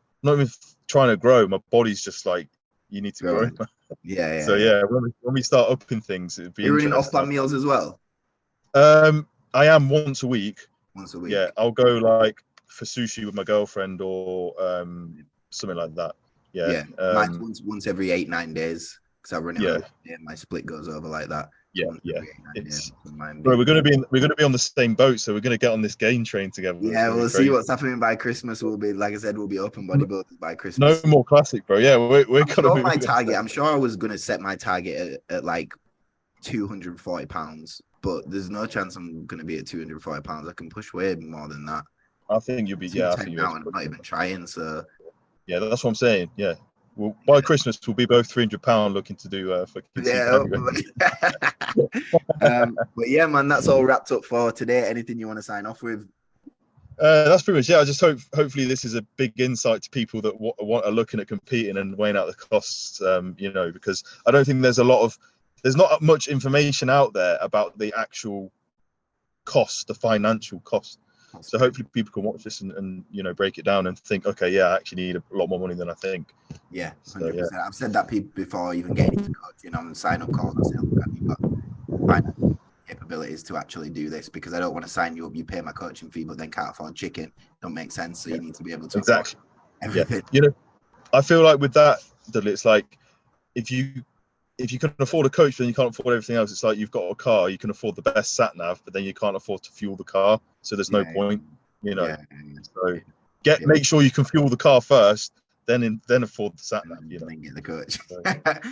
grow. My body's just like, you need to grow. Yeah. So yeah, when we start upping things, it'd be You're running interesting. off-plan meals as well? I am once a week. Once a week. Yeah, I'll go like for sushi with my girlfriend or something like that. Yeah. Mine's once every 8-9 days because I run it on a day and my split goes over like that. Yeah, Once yeah. every 8-9 days. Bro, we're gonna be on the same boat, so we're gonna get on this gain train together. Yeah, we'll see what's happening by Christmas. We'll be, like I said, we'll be open bodybuilders by Christmas. No more classic, bro. Yeah, we're I'm sure my target. I'm sure I was gonna set my target at like 240 pounds, but there's no chance I'm gonna be at 240 pounds. I can push way more than that. I think you'll be. Yeah, I think you'll. Now, and I'm not even trying. So yeah, that's what I'm saying. Yeah. Well, by Christmas we'll be both 300 pound looking to do fucking. Yeah. But yeah, man, that's all wrapped up for today. Anything you want to sign off with? That's pretty much. Yeah, I just hopefully this is a big insight to people that are looking at competing and weighing out the costs. Because I don't think there's not much information out there about the actual cost, the financial cost. So hopefully people can watch this and break it down and think, okay, yeah, I actually need a lot more money than I think. Yeah, 100%. So, yeah. I've said that before even getting into coach. On sign up calls, I say, look, you've got financial capabilities to actually do this, because I don't want to sign you up, you pay my coaching fee, but then can't afford chicken. Don't make sense. So you need to be able to afford everything. Yeah. I feel like with that, Dudley, it's like if you can afford a coach, but then you can't afford everything else. It's like you've got a car, you can afford the best sat nav, but then you can't afford to fuel the car. So there's no point, So make sure you can fuel the car first, then afford the sat nav. Then get the coach. So,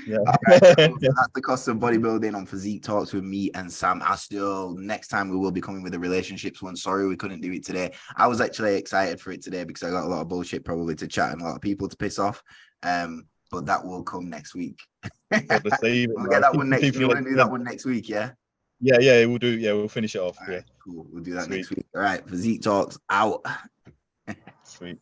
yeah. Right, so that's the cost of bodybuilding on Physique Talks with me and Sam Astill. Next time we will be coming with a relationships one. Sorry we couldn't do it today. I was actually excited for it today because I got a lot of bullshit probably to chat and a lot of people to piss off. But that will come next week. We'll get that one next. You want to do that one next week, yeah? Yeah, we'll do. Yeah, we'll finish it off. Right, cool. We'll do that next week. All right, Physique Talks out. Sweet.